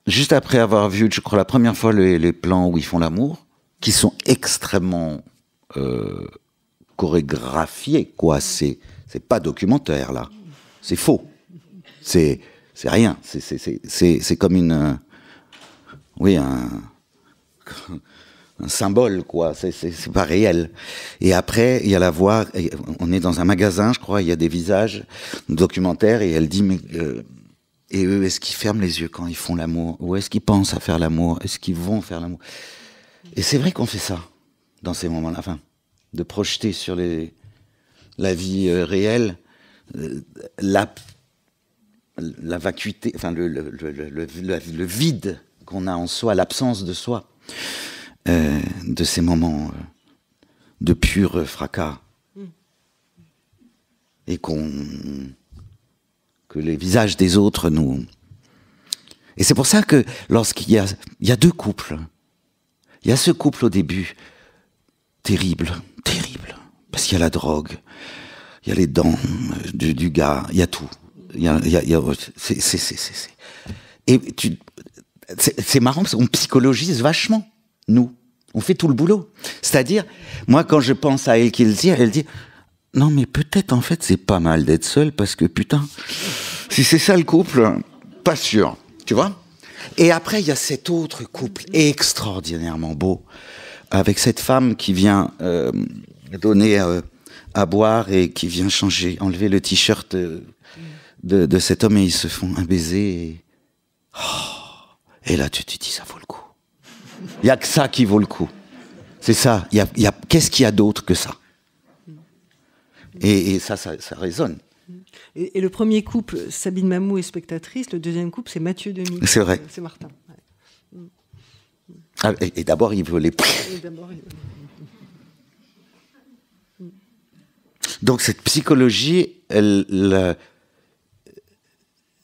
juste après avoir vu, je crois, la première fois les plans où ils font l'amour, qui sont extrêmement chorégraphiés, quoi. C'est pas documentaire, là. C'est faux. C'est rien. C'est comme une... oui, un symbole, quoi. C'est pas réel. Et après, il y a la voix. On est dans un magasin, je crois. Il y a des visages documentaires et elle dit mais et eux, est-ce qu'ils ferment les yeux quand ils font l'amour, ou est-ce qu'ils pensent à faire l'amour, est-ce qu'ils vont faire l'amour? Et c'est vrai qu'on fait ça dans ces moments-là, enfin, de projeter sur la vie réelle la vacuité, enfin le vide qu'on a en soi, l'absence de soi. De ces moments de pur fracas et que les visages des autres nous... Et c'est pour ça que lorsqu'il y a deux couples, il y a ce couple au début terrible, parce qu'il y a la drogue, il y a les dents du gars, il y a tout, c'est marrant parce qu'on psychologise vachement. Nous, on fait tout le boulot. C'est-à-dire, moi, quand je pense à elle qui le dit, elle dit « Non, mais peut-être, en fait, c'est pas mal d'être seule, parce que, putain, si c'est ça le couple, pas sûr. » Tu vois ? Et après, il y a cet autre couple extraordinairement beau, avec cette femme qui vient donner à boire et qui vient enlever le t-shirt de cet homme, et ils se font un baiser. Et là, tu te dis « Ça vaut le coup. » Il n'y a que ça qui vaut le coup. C'est ça. Qu'est-ce qu'il y a d'autre que ça ? Et ça résonne. Et le premier couple, Sabine Mamou est spectatrice. Le deuxième couple, c'est Mathieu Demy. C'est vrai. C'est Martin. Ouais. Ah, et d'abord, il veut les... Donc cette psychologie,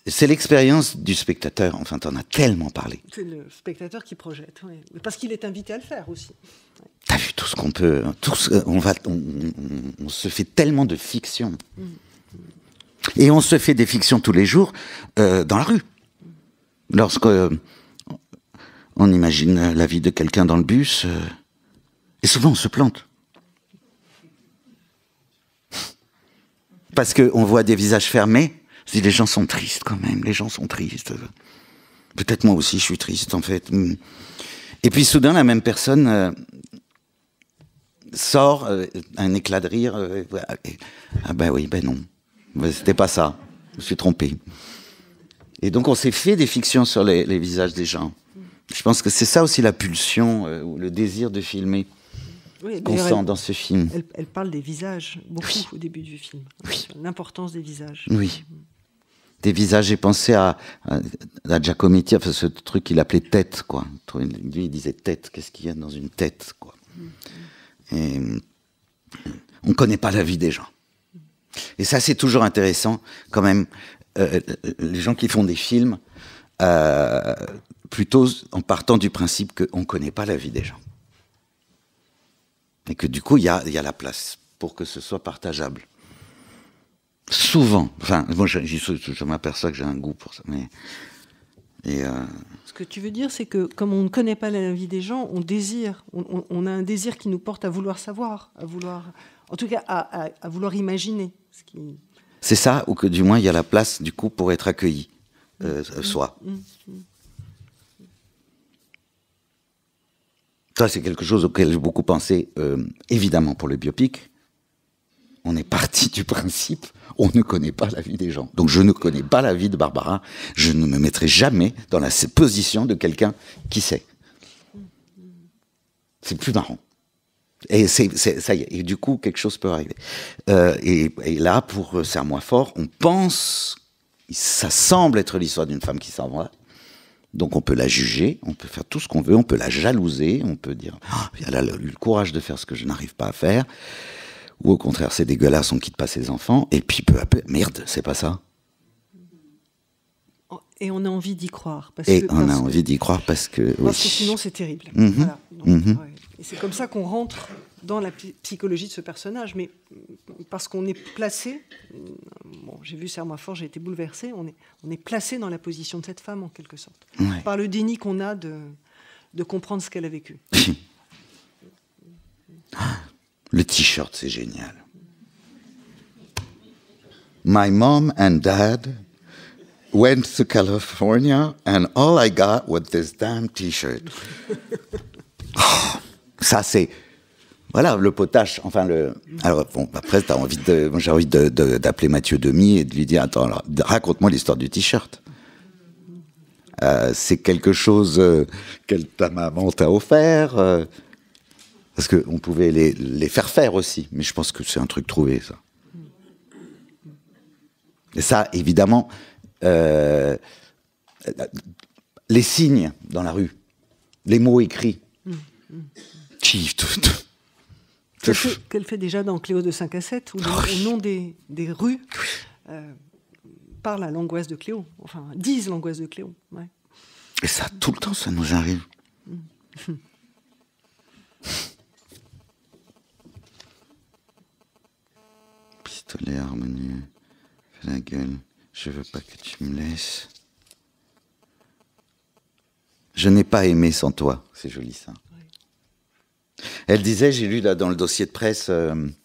c'est l'expérience du spectateur. Enfin, t'en as tellement parlé. C'est le spectateur qui projette, oui. Parce qu'il est invité à le faire aussi. Ouais. T'as vu tout ce qu'on peut... on se fait tellement de fiction. Et on se fait des fictions tous les jours dans la rue. Lorsqu'on imagine la vie de quelqu'un dans le bus, et souvent on se plante. Parce qu'on voit des visages fermés. Je dis, les gens sont tristes quand même, les gens sont tristes. Peut-être moi aussi je suis triste en fait. Et puis soudain la même personne sort un éclat de rire. Ah ben oui, ben non. C'était pas ça. Je me suis trompé. Et donc on s'est fait des fictions sur les visages des gens. Je pense que c'est ça aussi la pulsion, ou le désir de filmer qu'on sent dans ce film. Elle parle des visages beaucoup au début du film. Oui. L'importance des visages. Oui. Des visages, j'ai pensé à Giacometti, enfin ce truc qu'il appelait tête, quoi. Lui, il disait tête, qu'est-ce qu'il y a dans une tête, quoi. Et on ne connaît pas la vie des gens. Et ça, c'est toujours intéressant, quand même, les gens qui font des films, plutôt en partant du principe qu'on ne connaît pas la vie des gens. Et que du coup, il y a la place pour que ce soit partageable. Souvent, enfin, moi je m'aperçois que j'ai un goût pour ça, mais Et Ce que tu veux dire, c'est que comme on ne connaît pas la vie des gens, on désire, on a un désir qui nous porte à vouloir savoir, à vouloir, en tout cas à vouloir imaginer. C'est ça, ou que du moins il y a la place du coup pour être accueilli, soi. Ça, c'est quelque chose auquel j'ai beaucoup pensé, évidemment pour le biopic. On est parti du principe, on ne connaît pas la vie des gens. Donc je ne connais pas la vie de Barbara, je ne me mettrai jamais dans la position de quelqu'un qui sait. C'est plus marrant. Et ça y est, et du coup, quelque chose peut arriver. Et là, pour Serre-moi fort, on pense, ça semble être l'histoire d'une femme qui s'en va. Donc on peut la juger, on peut faire tout ce qu'on veut, on peut la jalouser, on peut dire elle a eu le courage de faire ce que je n'arrive pas à faire. Ou au contraire, c'est dégueulasse, on quitte pas ses enfants, et puis peu à peu, merde, c'est pas ça. Et on a envie d'y croire. On a envie d'y croire parce que sinon c'est terrible. Voilà. Donc, ouais. Et c'est comme ça qu'on rentre dans la psychologie de ce personnage, mais parce qu'on est placé, bon, j'ai vu Serre-moi fort, j'ai été bouleversée, on est placé dans la position de cette femme en quelque sorte, par le déni qu'on a de comprendre ce qu'elle a vécu. Le t-shirt, c'est génial. My mom and dad went to California and all I got was this damn t-shirt. Ça, c'est... Voilà, le potache. Enfin, alors, bon, après, j'ai envie d'appeler Mathieu Demy et de lui dire, attends, alors, raconte-moi l'histoire du t-shirt. C'est quelque chose que ta maman t'a offert... Parce qu'on pouvait les faire aussi. Mais je pense que c'est un truc trouvé, ça. Et ça, évidemment, les signes dans la rue, les mots écrits. Qu'elle fait déjà dans Cléo de 5 à 7, où au nom des rues parle à l'angoisse de Cléo. Enfin, disent l'angoisse de Cléo. Ouais. Et ça, tout le temps, ça nous arrive. Pistolet harmonieux, fais la gueule, je veux pas que tu me laisses. Je n'ai pas aimé sans toi, c'est joli ça. Oui. Elle disait, j'ai lu là dans le dossier de presse que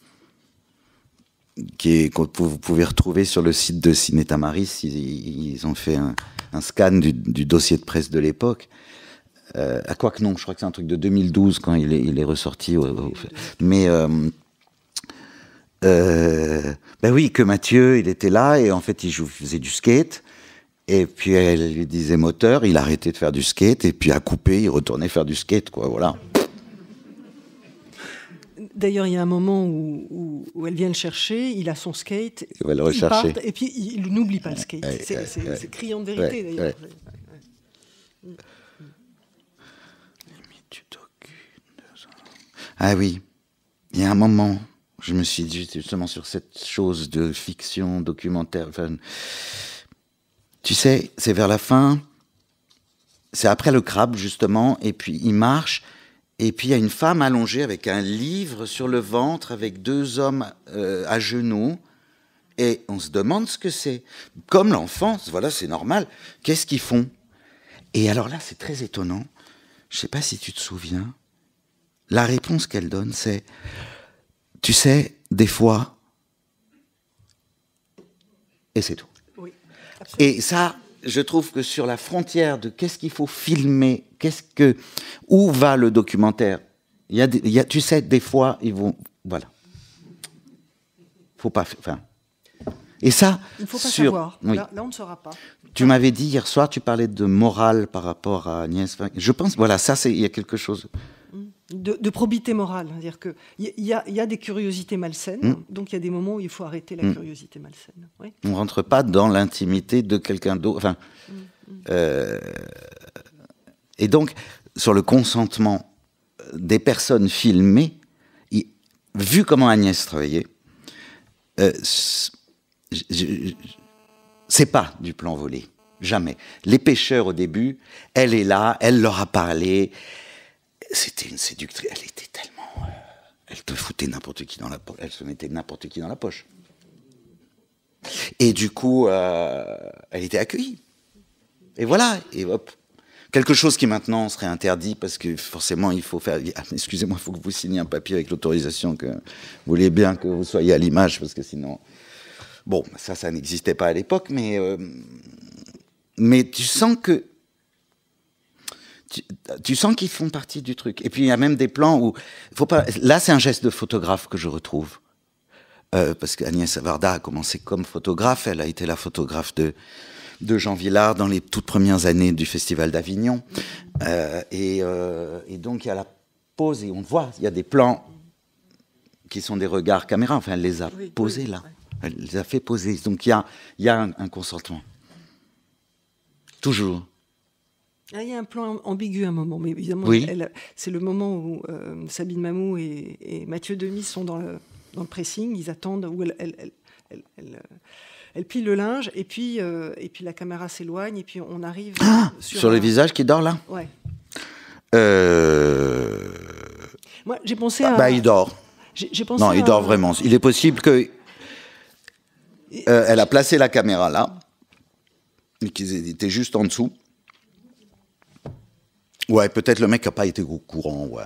vous pouvez retrouver sur le site de Ciné Tamaris, ils ont fait un scan du dossier de presse de l'époque. À quoi que non, je crois que c'est un truc de 2012 quand il est ressorti. Mais ben oui, que Mathieu, il était là et en fait il faisait du skate. Et puis elle lui disait moteur, il arrêtait de faire du skate et puis à couper, il retournait faire du skate, quoi. Voilà. D'ailleurs, il y a un moment où elle vient le chercher, il a son skate, il va le rechercher. Part, et puis il n'oublie pas le skate. C'est criant de vérité, d'ailleurs. Ah oui, il y a un moment, je me suis dit justement sur cette chose de fiction, documentaire. Enfin, tu sais, c'est vers la fin, c'est après le crabe justement, et puis il marche, et puis il y a une femme allongée avec un livre sur le ventre, avec deux hommes à genoux, et on se demande ce que c'est. Comme l'enfance, voilà, c'est normal. Qu'est-ce qu'ils font? Et alors là, c'est très étonnant. Je ne sais pas si tu te souviens. La réponse qu'elle donne, c'est, tu sais, des fois, et c'est tout. Oui, absolument. Et ça, je trouve que sur la frontière de qu'est-ce qu'il faut filmer, où va le documentaire, tu sais, des fois, ils vont, voilà. Faut pas, enfin. Et ça, il ne faut pas savoir. Oui. Là, on ne saura pas. Tu m'avais dit hier soir, tu parlais de morale par rapport à Agnès. Je pense, voilà, ça, il y a quelque chose. De probité morale. C'est-à-dire qu'il y a des curiosités malsaines, donc il y a des moments où il faut arrêter la curiosité malsaine. Oui. On ne rentre pas dans l'intimité de quelqu'un d'autre. Enfin, et donc, sur le consentement des personnes filmées, vu comment Agnès travaillait, c'est pas du plan volé. Jamais. Les pêcheurs, au début, elle est là, elle leur a parlé. C'était une séductrice. Elle était tellement... elle te foutait n'importe qui dans la poche. Elle se mettait n'importe qui dans la poche. Et du coup, elle était accueillie. Et voilà, et hop. Quelque chose qui maintenant serait interdit parce que forcément il faut faire... Ah, excusez-moi, il faut que vous signiez un papier avec l'autorisation que vous voulez bien que vous soyez à l'image parce que sinon... Bon, ça n'existait pas à l'époque, mais tu sens que... Tu sens qu'ils font partie du truc. Et puis il y a même des plans où... Faut pas... Là, c'est un geste de photographe que je retrouve. Parce qu'Agnès Varda a commencé comme photographe, elle a été la photographe de Jean Vilar dans les toutes premières années du Festival d'Avignon. Et donc il y a la pose, et on voit, il y a des plans qui sont des regards caméra, enfin elle les a posés là, elle les a fait poser. Donc il y a un consentement. Toujours. Il y a un plan ambigu à un moment, mais évidemment, c'est le moment où Sabine Mamou et Mathieu Denis sont dans le pressing, ils attendent, où elle plie le linge, et puis la caméra s'éloigne, et puis on arrive sur le visage qui dort là. Ouais. Moi, j'ai pensé à... Bah, il dort. Non, il dort vraiment. Il est possible que... elle a placé la caméra là, et qu'ils étaient juste en dessous. Ouais, peut-être le mec n'a pas été au courant, ouais.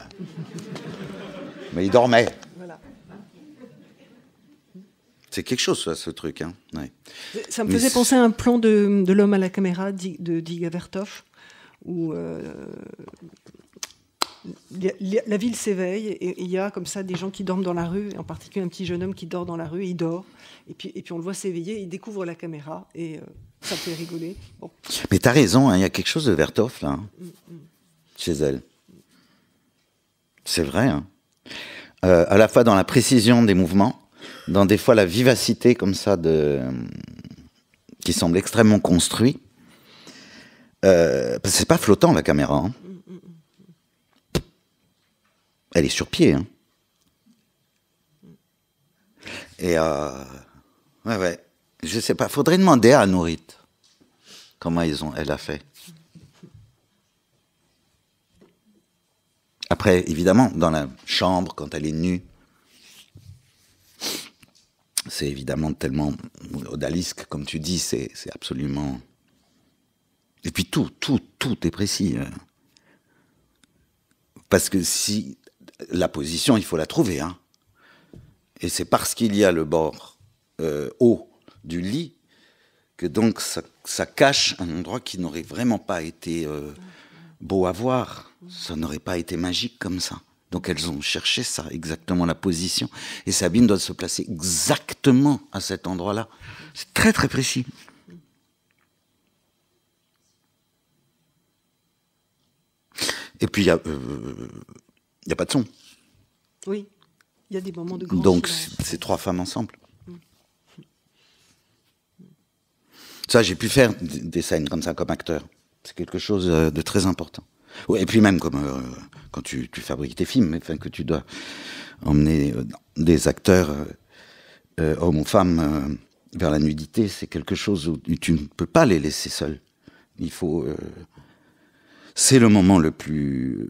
Mais il dormait. Voilà. C'est quelque chose, ça, ce truc. Hein. Ouais. Ça me faisait penser à un plan de L'homme à la caméra de Dziga Vertov, où la ville s'éveille et il y a comme ça des gens qui dorment dans la rue, et en particulier un petit jeune homme qui dort dans la rue, il dort, et puis on le voit s'éveiller, il découvre la caméra, et ça fait rigoler. Bon. Mais t'as raison, il y a quelque chose de Vertov, là, hein, chez elle. C'est vrai, hein. À la fois dans la précision des mouvements, dans des fois la vivacité comme ça qui semble extrêmement construit. Parce que c'est pas flottant la caméra. Hein. Elle est sur pied. Hein. Et ouais. Je sais pas. Faudrait demander à Nourit comment elle a fait. Après, évidemment, dans la chambre, quand elle est nue, c'est évidemment tellement odalisque, comme tu dis, c'est absolument... Et puis tout est précis. Parce que si... La position, il faut la trouver. Hein. Et c'est parce qu'il y a le bord haut du lit que donc ça cache un endroit qui n'aurait vraiment pas été beau à voir. Ça n'aurait pas été magique comme ça. Donc elles ont cherché ça, exactement la position. Et Sabine doit se placer exactement à cet endroit-là. C'est très très précis. Et puis il y a pas de son. Oui, il y a des moments de grand Donc silence. c'est trois femmes ensemble. Ça, j'ai pu faire des scènes comme ça comme acteur. C'est quelque chose de très important. Ouais, et puis même comme quand tu fabriques tes films, enfin, que tu dois emmener des acteurs, hommes ou femmes, vers la nudité, c'est quelque chose où tu ne peux pas les laisser seuls. Il faut... c'est le moment le plus...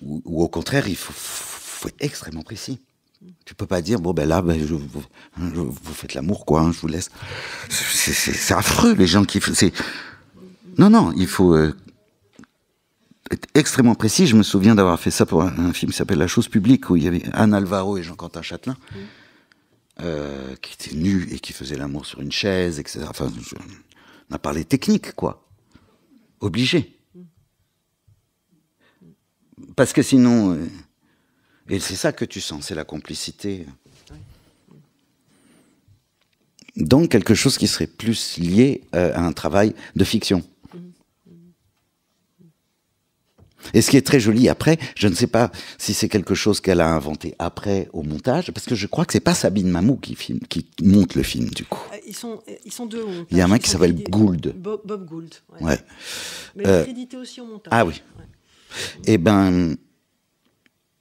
Ou au contraire, il faut être extrêmement précis. Tu peux pas dire, bon ben là, vous faites l'amour, quoi, hein, je vous laisse. C'est affreux, les gens qui... Non, il faut... être extrêmement précis. Je me souviens d'avoir fait ça pour un film qui s'appelle La chose publique, où il y avait Anne Alvaro et Jean-Quentin Châtelain, qui étaient nus et qui faisaient l'amour sur une chaise, etc. Enfin, on a parlé technique, quoi. Obligé. Parce que sinon... et c'est ça que tu sens, c'est la complicité. Donc, quelque chose qui serait plus lié à un travail de fiction. Et ce qui est très joli après, je ne sais pas si c'est quelque chose qu'elle a inventé après au montage, parce que je crois que c'est pas Sabine Mamou qui monte le film du coup. Ils sont deux au montage. Il y a un mec qui s'appelle Gould. Bob Gould. Ouais. Mais il est crédité aussi au montage. Ah oui. Ouais. Eh ben,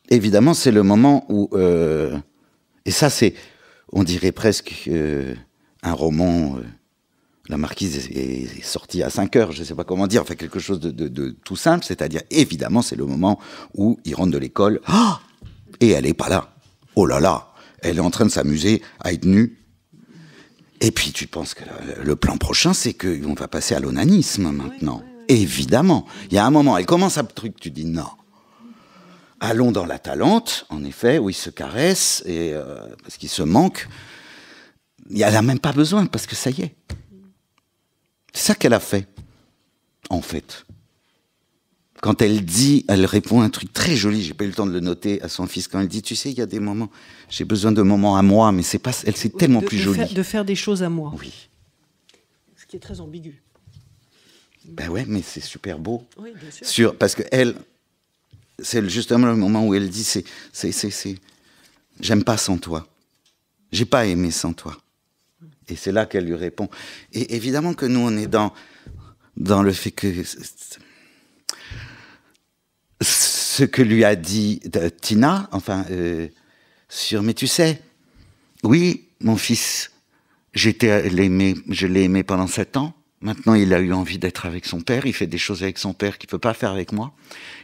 évidemment, c'est le moment où... et ça, c'est, on dirait presque un roman... La Marquise est sortie à 5 heures, je ne sais pas comment dire, enfin quelque chose de tout simple, c'est-à-dire, évidemment, c'est le moment où il rentre de l'école, et elle n'est pas là. Oh là là, elle est en train de s'amuser à être nue. Et puis tu penses que le plan prochain, c'est qu'on va passer à l'onanisme maintenant. Évidemment. Il y a un moment, elle commence à truc, tu dis non. Allons dans la Talente, en effet, où ils se caressent, et, parce qu'ils se manquent. Elle n'a même pas besoin, parce que ça y est. C'est ça qu'elle a fait, en fait. Quand elle dit, elle répond un truc très joli, j'ai pas eu le temps de le noter à son fils, quand elle dit, tu sais, il y a des moments, j'ai besoin de moments à moi, mais c'est pas, elle, c'est tellement plus joli. De faire des choses à moi. Oui. Ce qui est très ambigu. Ben ouais, mais c'est super beau. Oui, bien sûr. Parce que elle, c'est justement le moment où elle dit, j'aime pas sans toi. J'ai pas aimé sans toi. Et c'est là qu'elle lui répond. Et évidemment que nous, on est dans le fait que ce que lui a dit Tina, enfin, mais tu sais, oui, mon fils, je l'ai aimé pendant 7 ans. Maintenant, il a eu envie d'être avec son père. Il fait des choses avec son père qu'il peut pas faire avec moi.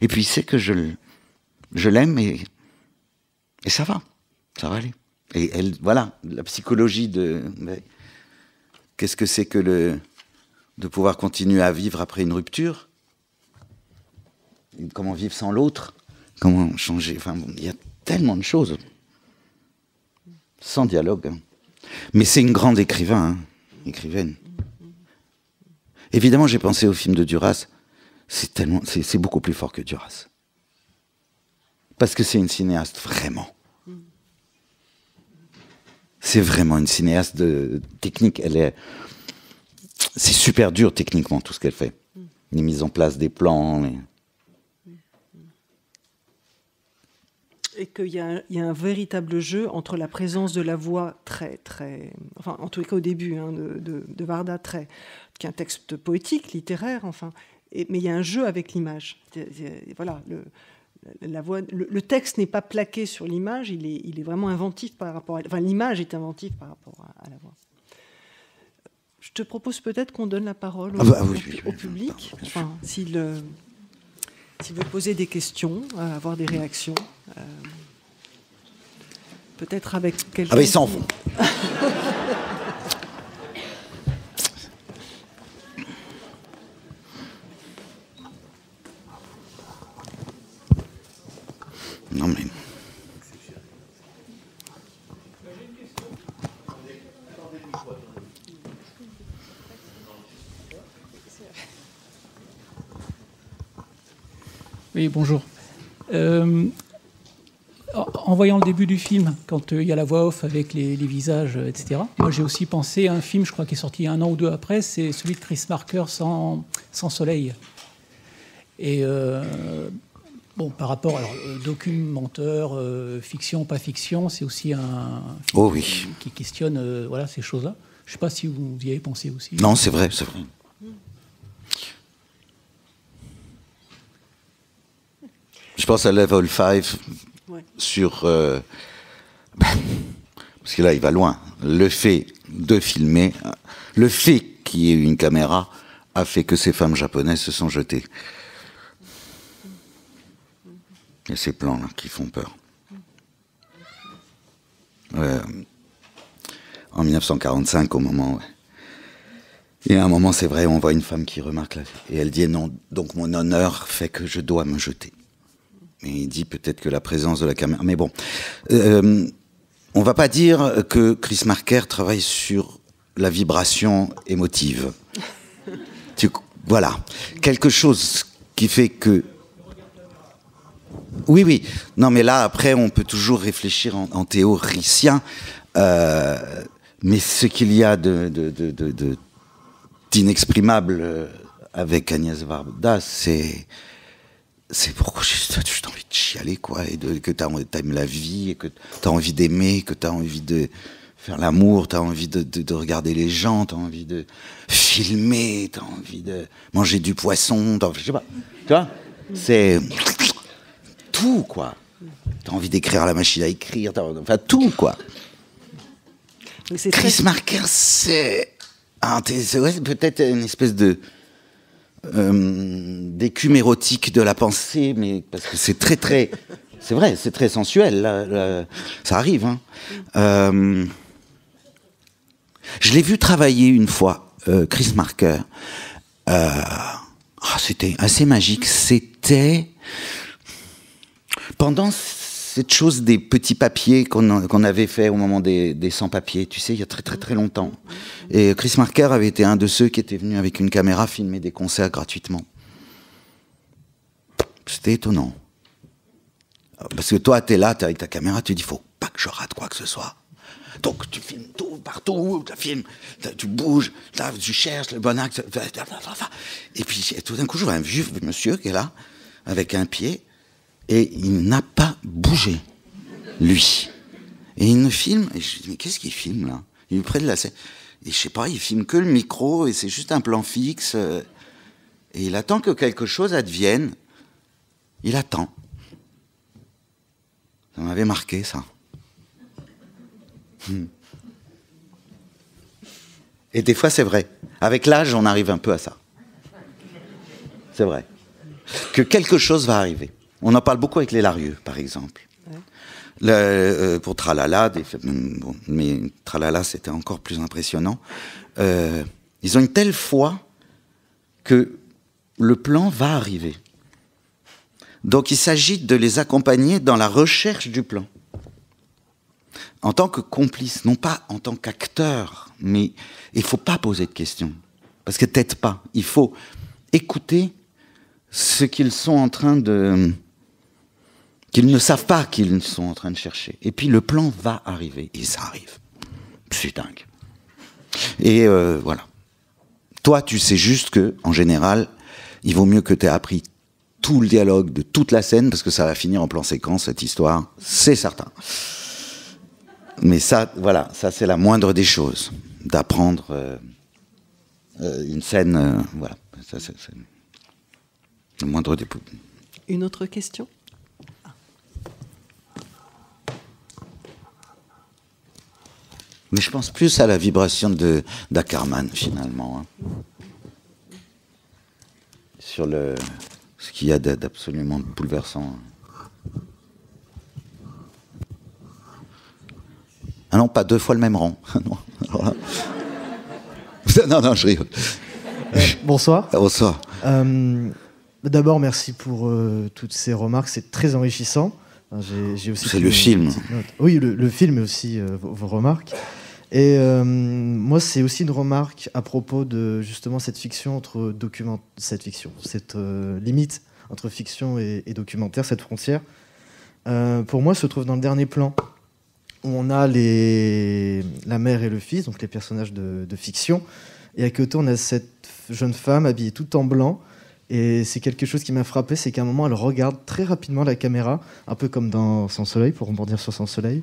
Et puis, il sait que je l'aime et ça va aller. Et elle, voilà, la psychologie qu'est-ce que c'est que de pouvoir continuer à vivre après une rupture? Comment vivre sans l'autre? Comment changer? Enfin, il y a tellement de choses. Sans dialogue. Hein. Mais c'est une grande écrivaine. Évidemment, j'ai pensé au film de Duras. C'est beaucoup plus fort que Duras. Parce que c'est une cinéaste, vraiment. C'est vraiment une cinéaste de technique. C'est super dur techniquement, tout ce qu'elle fait. Les mises en place des plans. Et qu'il y a un véritable jeu entre la présence de la voix très, enfin, en tous les cas au début, hein, de Varda, qui est un texte poétique, littéraire, enfin, mais il y a un jeu avec l'image. Voilà, la voix, le texte n'est pas plaqué sur l'image, il est vraiment inventif par rapport à... Enfin, l'image est inventive par rapport à la voix. Je te propose peut-être qu'on donne la parole au public, enfin, s'il veut poser des questions, avoir des réactions. Peut-être avec quelqu'un... Ah mais ils s'en vont. Non mais... Oui, bonjour. En voyant le début du film, quand il y a la voix off avec les visages, etc., moi j'ai aussi pensé à un film, je crois, qui est sorti 1 an ou 2 après, c'est celui de Chris Marker, Sans soleil. Et bon, par rapport, alors, documentaire, fiction, pas fiction, c'est aussi un film qui questionne voilà, ces choses-là. Je ne sais pas si vous y avez pensé aussi. Non, c'est vrai, c'est vrai. Je pense à Level 5 sur... parce que là, il va loin. Le fait de filmer, le fait qu'il y ait eu une caméra a fait que ces femmes japonaises se sont jetées. Et ces plans-là qui font peur. En 1945, au moment... Et à un moment, c'est vrai, on voit une femme qui remarque... Et elle dit non, donc mon honneur fait que je dois me jeter. Et il dit peut-être que la présence de la caméra... Mais bon, on va pas dire que Chris Marker travaille sur la vibration émotive. Voilà. Quelque chose qui fait que... Oui. Non, mais là, après, on peut toujours réfléchir en théoricien. Mais ce qu'il y a d'inexprimable avec Agnès Varda, c'est pourquoi j'ai envie de chialer, quoi, et que t'aimes la vie, et que t'as envie d'aimer, que t'as envie de faire l'amour, t'as envie de regarder les gens, t'as envie de filmer, t'as envie de manger du poisson, je sais pas, tu vois, c'est tout, quoi. T'as envie d'écrire à la machine à écrire, enfin tout, quoi. Chris Marker, c'est peut-être une espèce d'écume érotique de la pensée, mais parce que c'est très, c'est vrai, c'est très sensuel. Là, ça arrive. Hein. Je l'ai vu travailler une fois, Chris Marker. C'était assez magique. C'était pendant cette chose des petits papiers qu'on avait fait au moment des sans-papiers, tu sais, il y a très très très longtemps. Et Chris Marker avait été un de ceux qui était venu avec une caméra filmer des concerts gratuitement. C'était étonnant. Parce que toi, t'es là, t'es avec ta caméra, tu dis, faut pas que je rate quoi que ce soit. Donc tu filmes tout, partout, tu bouges, là, tu cherches le bon axe. Et puis tout d'un coup, je vois un vieux monsieur qui est là, avec un pied, et il n'a pas bougé, lui. Et il me filme, et je dis, mais qu'est-ce qu'il filme là? Il est près de la scène. Et je sais pas, il filme que le micro, et c'est juste un plan fixe. Et il attend que quelque chose advienne. Il attend. Ça m'avait marqué, ça. Et des fois, c'est vrai. Avec l'âge, on arrive un peu à ça. C'est vrai. Que quelque chose va arriver. On en parle beaucoup avec les Larieux, par exemple. Pour Tralala, mais Tralala, c'était encore plus impressionnant. Ils ont une telle foi que le plan va arriver. Donc, il s'agit de les accompagner dans la recherche du plan. En tant que complice, non pas en tant qu'acteur, mais il ne faut pas poser de questions. Parce que t'aides pas. Il faut écouter ce qu'ils sont en train de... qu'ils ne savent pas qu'ils sont en train de chercher. Et puis le plan va arriver. Et ça arrive. C'est dingue. Et voilà. Toi, tu sais juste que, en général, il vaut mieux que tu aies appris tout le dialogue de toute la scène, parce que ça va finir en plan séquence, cette histoire. C'est certain. Mais ça, voilà, ça c'est la moindre des choses, d'apprendre une scène, voilà, ça c'est le moindre des... Une autre question? Mais je pense plus à la vibration d'Ackerman, finalement, hein. Sur ce qu'il y a d'absolument bouleversant. Ah non, pas deux fois le même rang. Non, je rigole. Bonsoir. Bonsoir. D'abord, merci pour toutes ces remarques, c'est très enrichissant. J'ai aussi c'est le film. Oui, le film et aussi vos remarques. Et moi, c'est aussi une remarque à propos de justement cette fiction cette limite entre fiction et documentaire, cette frontière. Pour moi, se trouve dans le dernier plan, où on a la mère et le fils, donc les personnages de fiction, et à côté on a cette jeune femme habillée tout en blanc, et c'est quelque chose qui m'a frappé, c'est qu'à un moment elle regarde très rapidement la caméra, un peu comme dans Sans Soleil, pour rebondir sur Sans Soleil,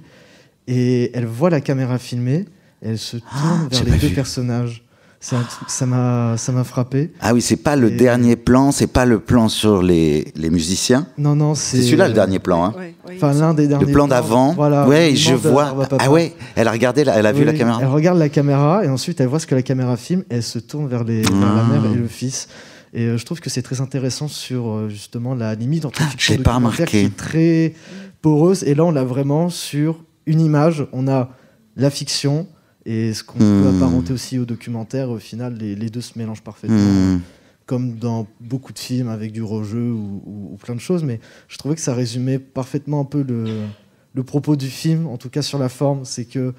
et elle voit la caméra filmer, et elle se tourne vers les deux personnages. C'est un truc, ça m'a frappé. Ah oui, c'est pas le dernier plan, c'est pas le plan sur les musiciens. Non, c'est celui-là le dernier plan, hein. Enfin, l'un des derniers. Le plan d'avant. Voilà. Ouais, je vois. Ah ouais, elle a regardé, elle a vu la caméra. Elle regarde la caméra et ensuite elle voit ce que la caméra filme et elle se tourne vers la mère et le fils. Et je trouve que c'est très intéressant sur justement la limite entre fiction et documentaire qui est très poreuse. Et là, on l'a vraiment sur une image. On a la fiction. Et ce qu'on peut apparenter aussi au documentaire, au final, les deux se mélangent parfaitement, comme dans beaucoup de films avec du rejeu ou plein de choses. Mais je trouvais que ça résumait parfaitement un peu le propos du film, en tout cas sur la forme, c'est que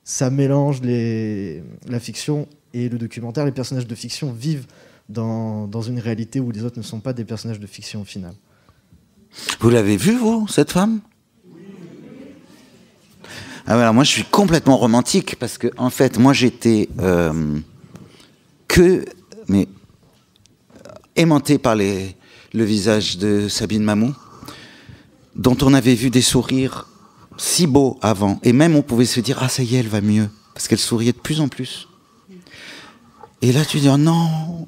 ça mélange la fiction et le documentaire. Les personnages de fiction vivent dans une réalité où les autres ne sont pas des personnages de fiction au final. Vous l'avez vu, vous, cette femme ? Ah voilà, moi je suis complètement romantique parce que en fait moi j'étais aimanté par le visage de Sabine Mamou, dont on avait vu des sourires si beaux avant, et même on pouvait se dire ah ça y est, elle va mieux parce qu'elle souriait de plus en plus. Et là tu dis oh, non,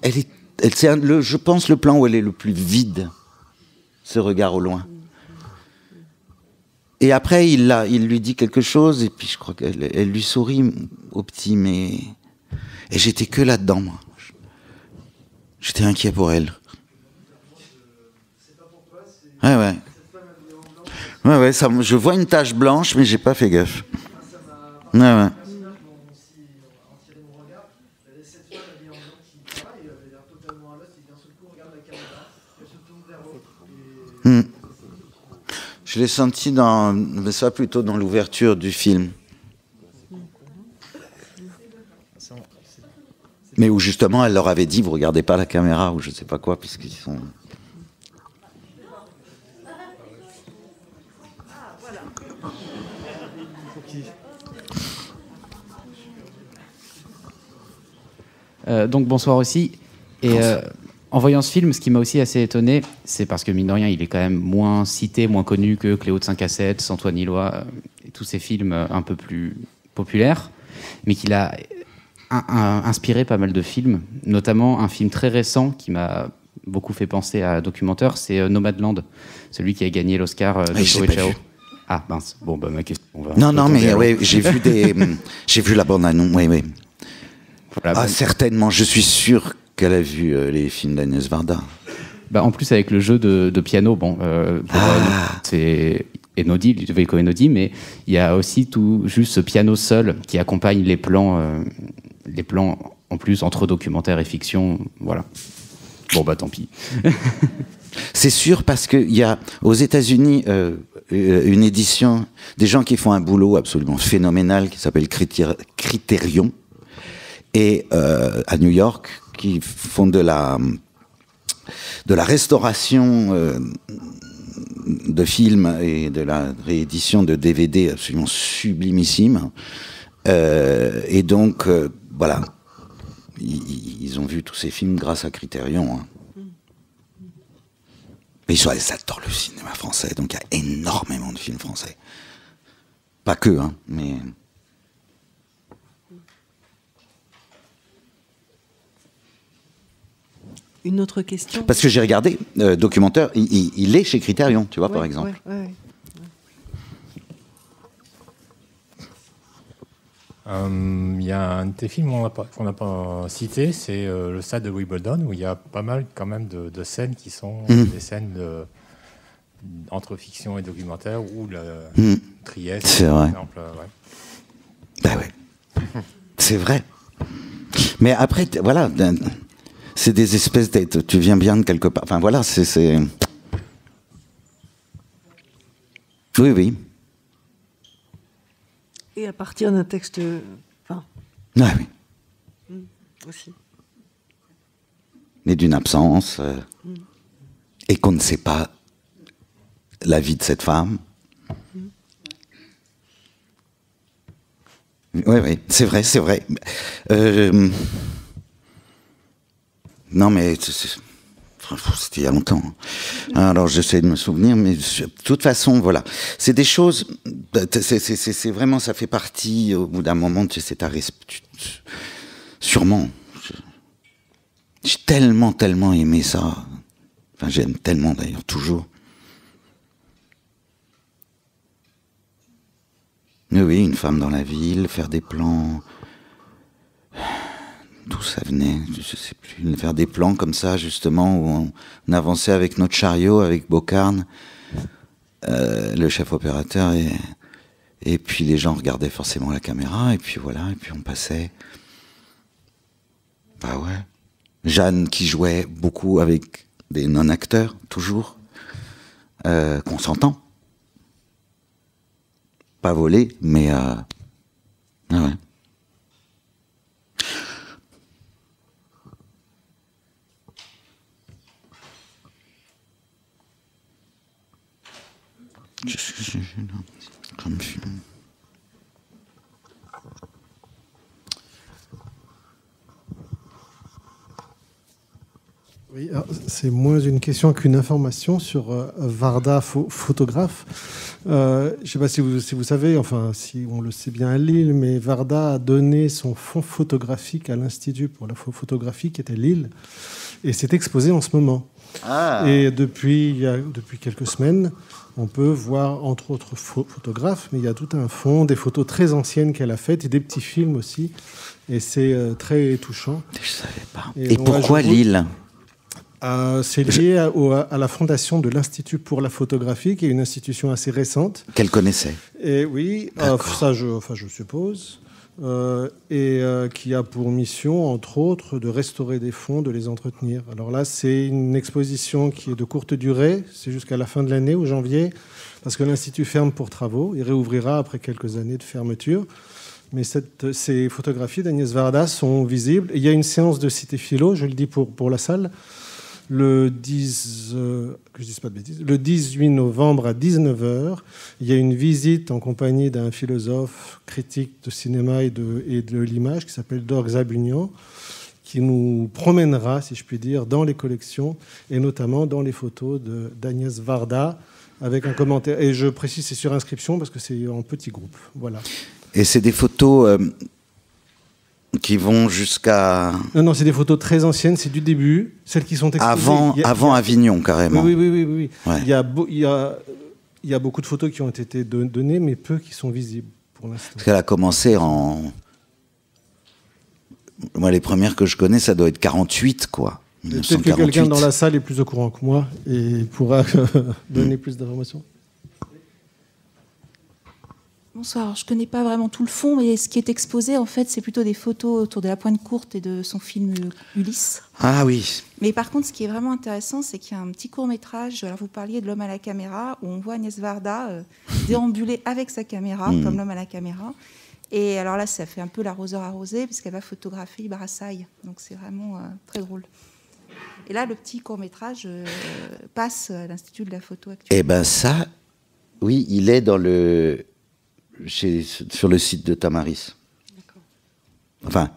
c'est je pense le plan où elle est le plus vide, ce regard au loin. Et après, il lui dit quelque chose, et puis je crois qu'elle lui sourit au petit, mais... Et j'étais que là-dedans, moi. J'étais inquiet pour elle. Ouais, ça, je vois une tache blanche, mais j'ai pas fait gaffe. Ouais. Je l'ai senti mais ça plutôt dans l'ouverture du film. Mais où justement elle leur avait dit vous regardez pas la caméra ou je sais pas quoi puisqu'ils sont. Donc bonsoir aussi. Et en voyant ce film, ce qui m'a aussi assez étonné, c'est parce que mine de rien, il est quand même moins cité, moins connu que Cléo de 5 à 7, Antoine Hillois, et tous ces films un peu plus populaires, mais qu'il a inspiré pas mal de films, notamment un film très récent qui m'a beaucoup fait penser à un documentaire, c'est Nomadland, celui qui a gagné l'Oscar de Chloé Zhao. Ah mince, bon bah ma question. Non mais ouais, j'ai vu la bande-annonce, oui. Voilà, ah certainement, je suis sûr qu'elle a vu les films d'Agnès Varda. Bah, en plus avec le jeu de piano, bon, c'est Enodi, Ludovico Einaudi, mais il y a aussi tout juste ce piano seul qui accompagne les plans en plus entre documentaire et fiction, voilà. Bon bah tant pis. C'est sûr parce qu'il y a aux États-Unis une édition, des gens qui font un boulot absolument phénoménal qui s'appelle Criterion, et à New York qui font de la restauration de films et de la réédition de DVD absolument sublimissime. Et donc, voilà, ils ont vu tous ces films grâce à Criterion. Hein. Mais ils adorent le cinéma français, donc il y a énormément de films français. Pas que, hein, mais... Une autre question? Parce que j'ai regardé, documentaire, il est chez Criterion, tu vois, par exemple. Ouais. Il y a un de tes films qu'on n'a pas cité, c'est le stade de Wimbledon, où il y a pas mal quand même de scènes qui sont des scènes entre fiction et documentaire, ou Trieste, c'est par vrai. exemple. Ben ouais. C'est vrai. Mais après, voilà, c'est des espèces d'être. Tu viens bien de quelque part. Enfin voilà, c'est. Oui. Et à partir d'un texte. Enfin. Ah oui. Aussi. Mais d'une absence. Et qu'on ne sait pas la vie de cette femme. Oui, c'est vrai. Non, mais c'était il y a longtemps. Alors, j'essaie de me souvenir, mais de toute façon, voilà. C'est des choses... C'est vraiment, ça fait partie, au bout d'un moment, c'est ta sûrement. J'ai tellement aimé ça. Enfin, j'aime tellement, d'ailleurs, toujours. Mais oui, une femme dans la ville, faire des plans... D'où ça venait, je sais plus. Faire des plans comme ça, justement, où on avançait avec notre chariot, avec Bocarne, le chef opérateur, et puis les gens regardaient forcément la caméra, et puis voilà, et puis on passait. Bah ouais. Jeanne qui jouait beaucoup avec des non-acteurs, toujours, consentants. Pas volés, mais... Ah ouais. Comme film. Oui, c'est moins une question qu'une information sur Varda, photographe. Je ne sais pas si vous savez, enfin si on le sait bien à Lille, mais Varda a donné son fonds photographique à l'Institut pour la photographie qui était Lille, et c'est exposé en ce moment. Ah. Et depuis quelques semaines, on peut voir entre autres photographes, mais il y a tout un fond, des photos très anciennes qu'elle a faites et des petits films aussi, et c'est très touchant. Je savais pas. Et pourquoi Lille? C'est lié à la fondation de l'Institut pour la photographie, qui est une institution assez récente. Qu'elle connaissait. Et oui, ça je suppose. Qui a pour mission, entre autres, de restaurer des fonds, de les entretenir. Alors là, c'est une exposition qui est de courte durée, c'est jusqu'à la fin de l'année, ou janvier, parce que l'Institut ferme pour travaux. Il réouvrira après quelques années de fermeture. Mais ces photographies d'Agnès Varda sont visibles. Et il y a une séance de Cité Philo, je le dis pour la salle, le 18 novembre à 19h. Il y a une visite en compagnie d'un philosophe critique de cinéma et de l'image qui s'appelle Dorg Zabunian, qui nous promènera, si je puis dire, dans les collections et notamment dans les photos d'Agnès Varda avec un commentaire. Et je précise, c'est sur inscription parce que c'est en petit groupe. Voilà. Et c'est des photos qui vont jusqu'à... Non, c'est des photos très anciennes, c'est du début, celles qui sont exposées... Avant Avignon, carrément. Oui. Ouais. Il y a beaucoup de photos qui ont été données, mais peu qui sont visibles pour l'instant. Parce qu'elle a commencé en... Moi, les premières que je connais, ça doit être 48, quoi. Peut-être que quelqu'un dans la salle est plus au courant que moi et pourra donner plus d'informations. Bonsoir. Alors, je ne connais pas vraiment tout le fond, mais ce qui est exposé, en fait, c'est plutôt des photos autour de la Pointe Courte et de son film Ulysse. Ah oui. Mais par contre, ce qui est vraiment intéressant, c'est qu'il y a un petit court-métrage. Alors, vous parliez de l'homme à la caméra, où on voit Agnès Varda déambuler avec sa caméra, comme l'homme à la caméra. Et alors là, ça fait un peu l'arroseur arrosé, puisqu'elle va photographier Brassailles. Donc, c'est vraiment très drôle. Et là, le petit court-métrage passe à l'Institut de la photo actuelle. Eh bien, ça, oui, il est dans sur le site de Tamaris. D'accord. Enfin,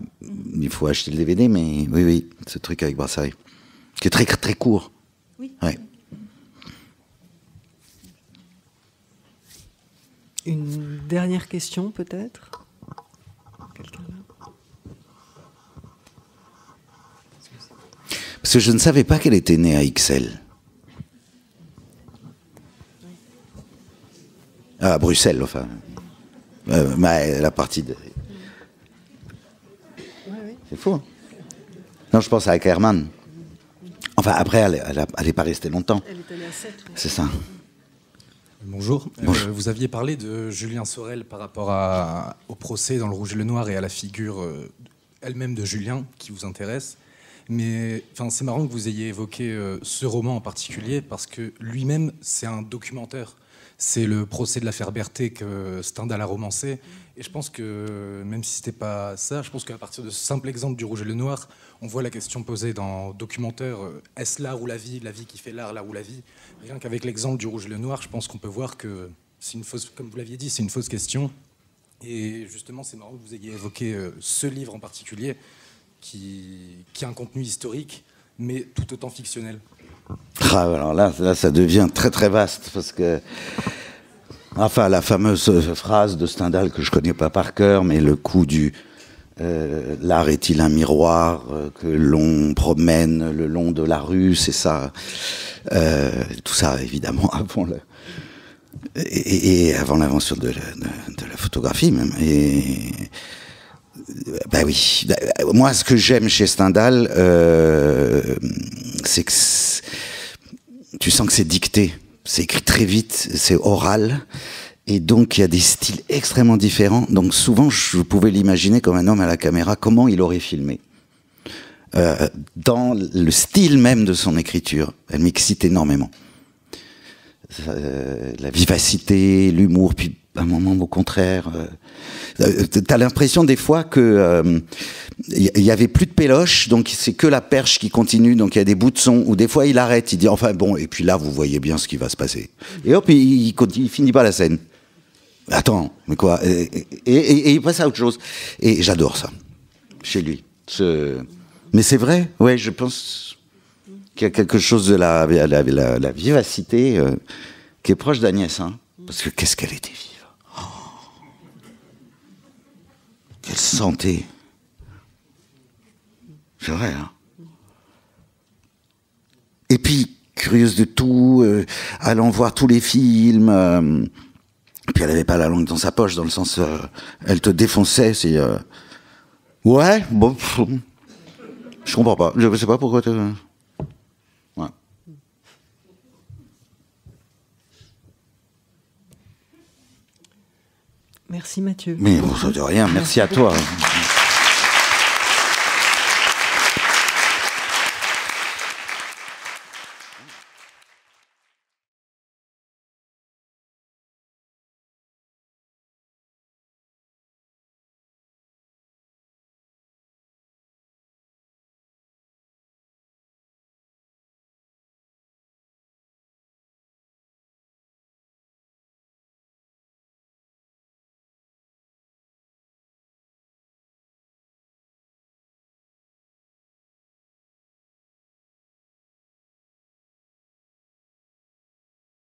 il faut acheter le DVD, mais oui, ce truc avec Brassailles, qui est très, très court. Oui. Ouais. Une dernière question, peut-être ? Quelqu'un là ? Parce que je ne savais pas qu'elle était née à Ixelles. À Bruxelles, enfin. La partie de... C'est fou. Hein. Non, je pense à Ackerman. Enfin, après, elle n'est pas restée longtemps. Elle est allée à 7. Oui. C'est ça. Bonjour. Vous aviez parlé de Julien Sorel par rapport au procès dans Le Rouge et le Noir et à la figure elle-même de Julien qui vous intéresse. Mais c'est marrant que vous ayez évoqué ce roman en particulier parce que lui-même, c'est un documentaire. C'est le procès de l'affaire Berthet que Stendhal a romancé. Et je pense que, même si c'était pas ça, je pense qu'à partir de ce simple exemple du Rouge et le Noir, on voit la question posée dans documentaire, est-ce l'art ou la vie qui fait l'art ou la vie? Rien qu'avec l'exemple du Rouge et le Noir, je pense qu'on peut voir que c'est une fausse, comme vous l'aviez dit, c'est une fausse question. Et justement, c'est marrant que vous ayez évoqué ce livre en particulier, qui a un contenu historique, mais tout autant fictionnel. Ah, alors là, ça devient très très vaste parce que, enfin, la fameuse phrase de Stendhal que je connais pas par cœur, mais le coup du l'art est-il un miroir que l'on promène le long de la rue, c'est ça. Tout ça, évidemment, avant et avant l'invention de la photographie même. Et ben oui, moi ce que j'aime chez Stendhal, c'est que tu sens que c'est dicté, c'est écrit très vite, c'est oral, et donc il y a des styles extrêmement différents. Donc souvent je pouvais l'imaginer comme un homme à la caméra, comment il aurait filmé. Dans le style même de son écriture, elle m'excite énormément. La vivacité, l'humour, puis à un moment au contraire, t'as l'impression des fois que il y avait plus de péloche, donc c'est que la perche qui continue, donc il y a des bouts de son où des fois il arrête, il dit enfin bon, et puis là vous voyez bien ce qui va se passer, et hop il finit pas la scène. Attends, mais quoi, et il passe à autre chose, et j'adore ça chez lui. Mais c'est vrai, ouais, je pense qu'il y a quelque chose de la vivacité qui est proche d'Agnès, hein, parce que qu'est-ce qu'elle était vive. Quelle santé. C'est vrai, hein. Et puis, curieuse de tout, allant voir tous les films, puis elle n'avait pas la langue dans sa poche, dans le sens, elle te défonçait, c'est... Ouais, bon, je comprends pas, je sais pas pourquoi... Ouais. Merci Mathieu. Mais bon, ça de rien, merci à toi.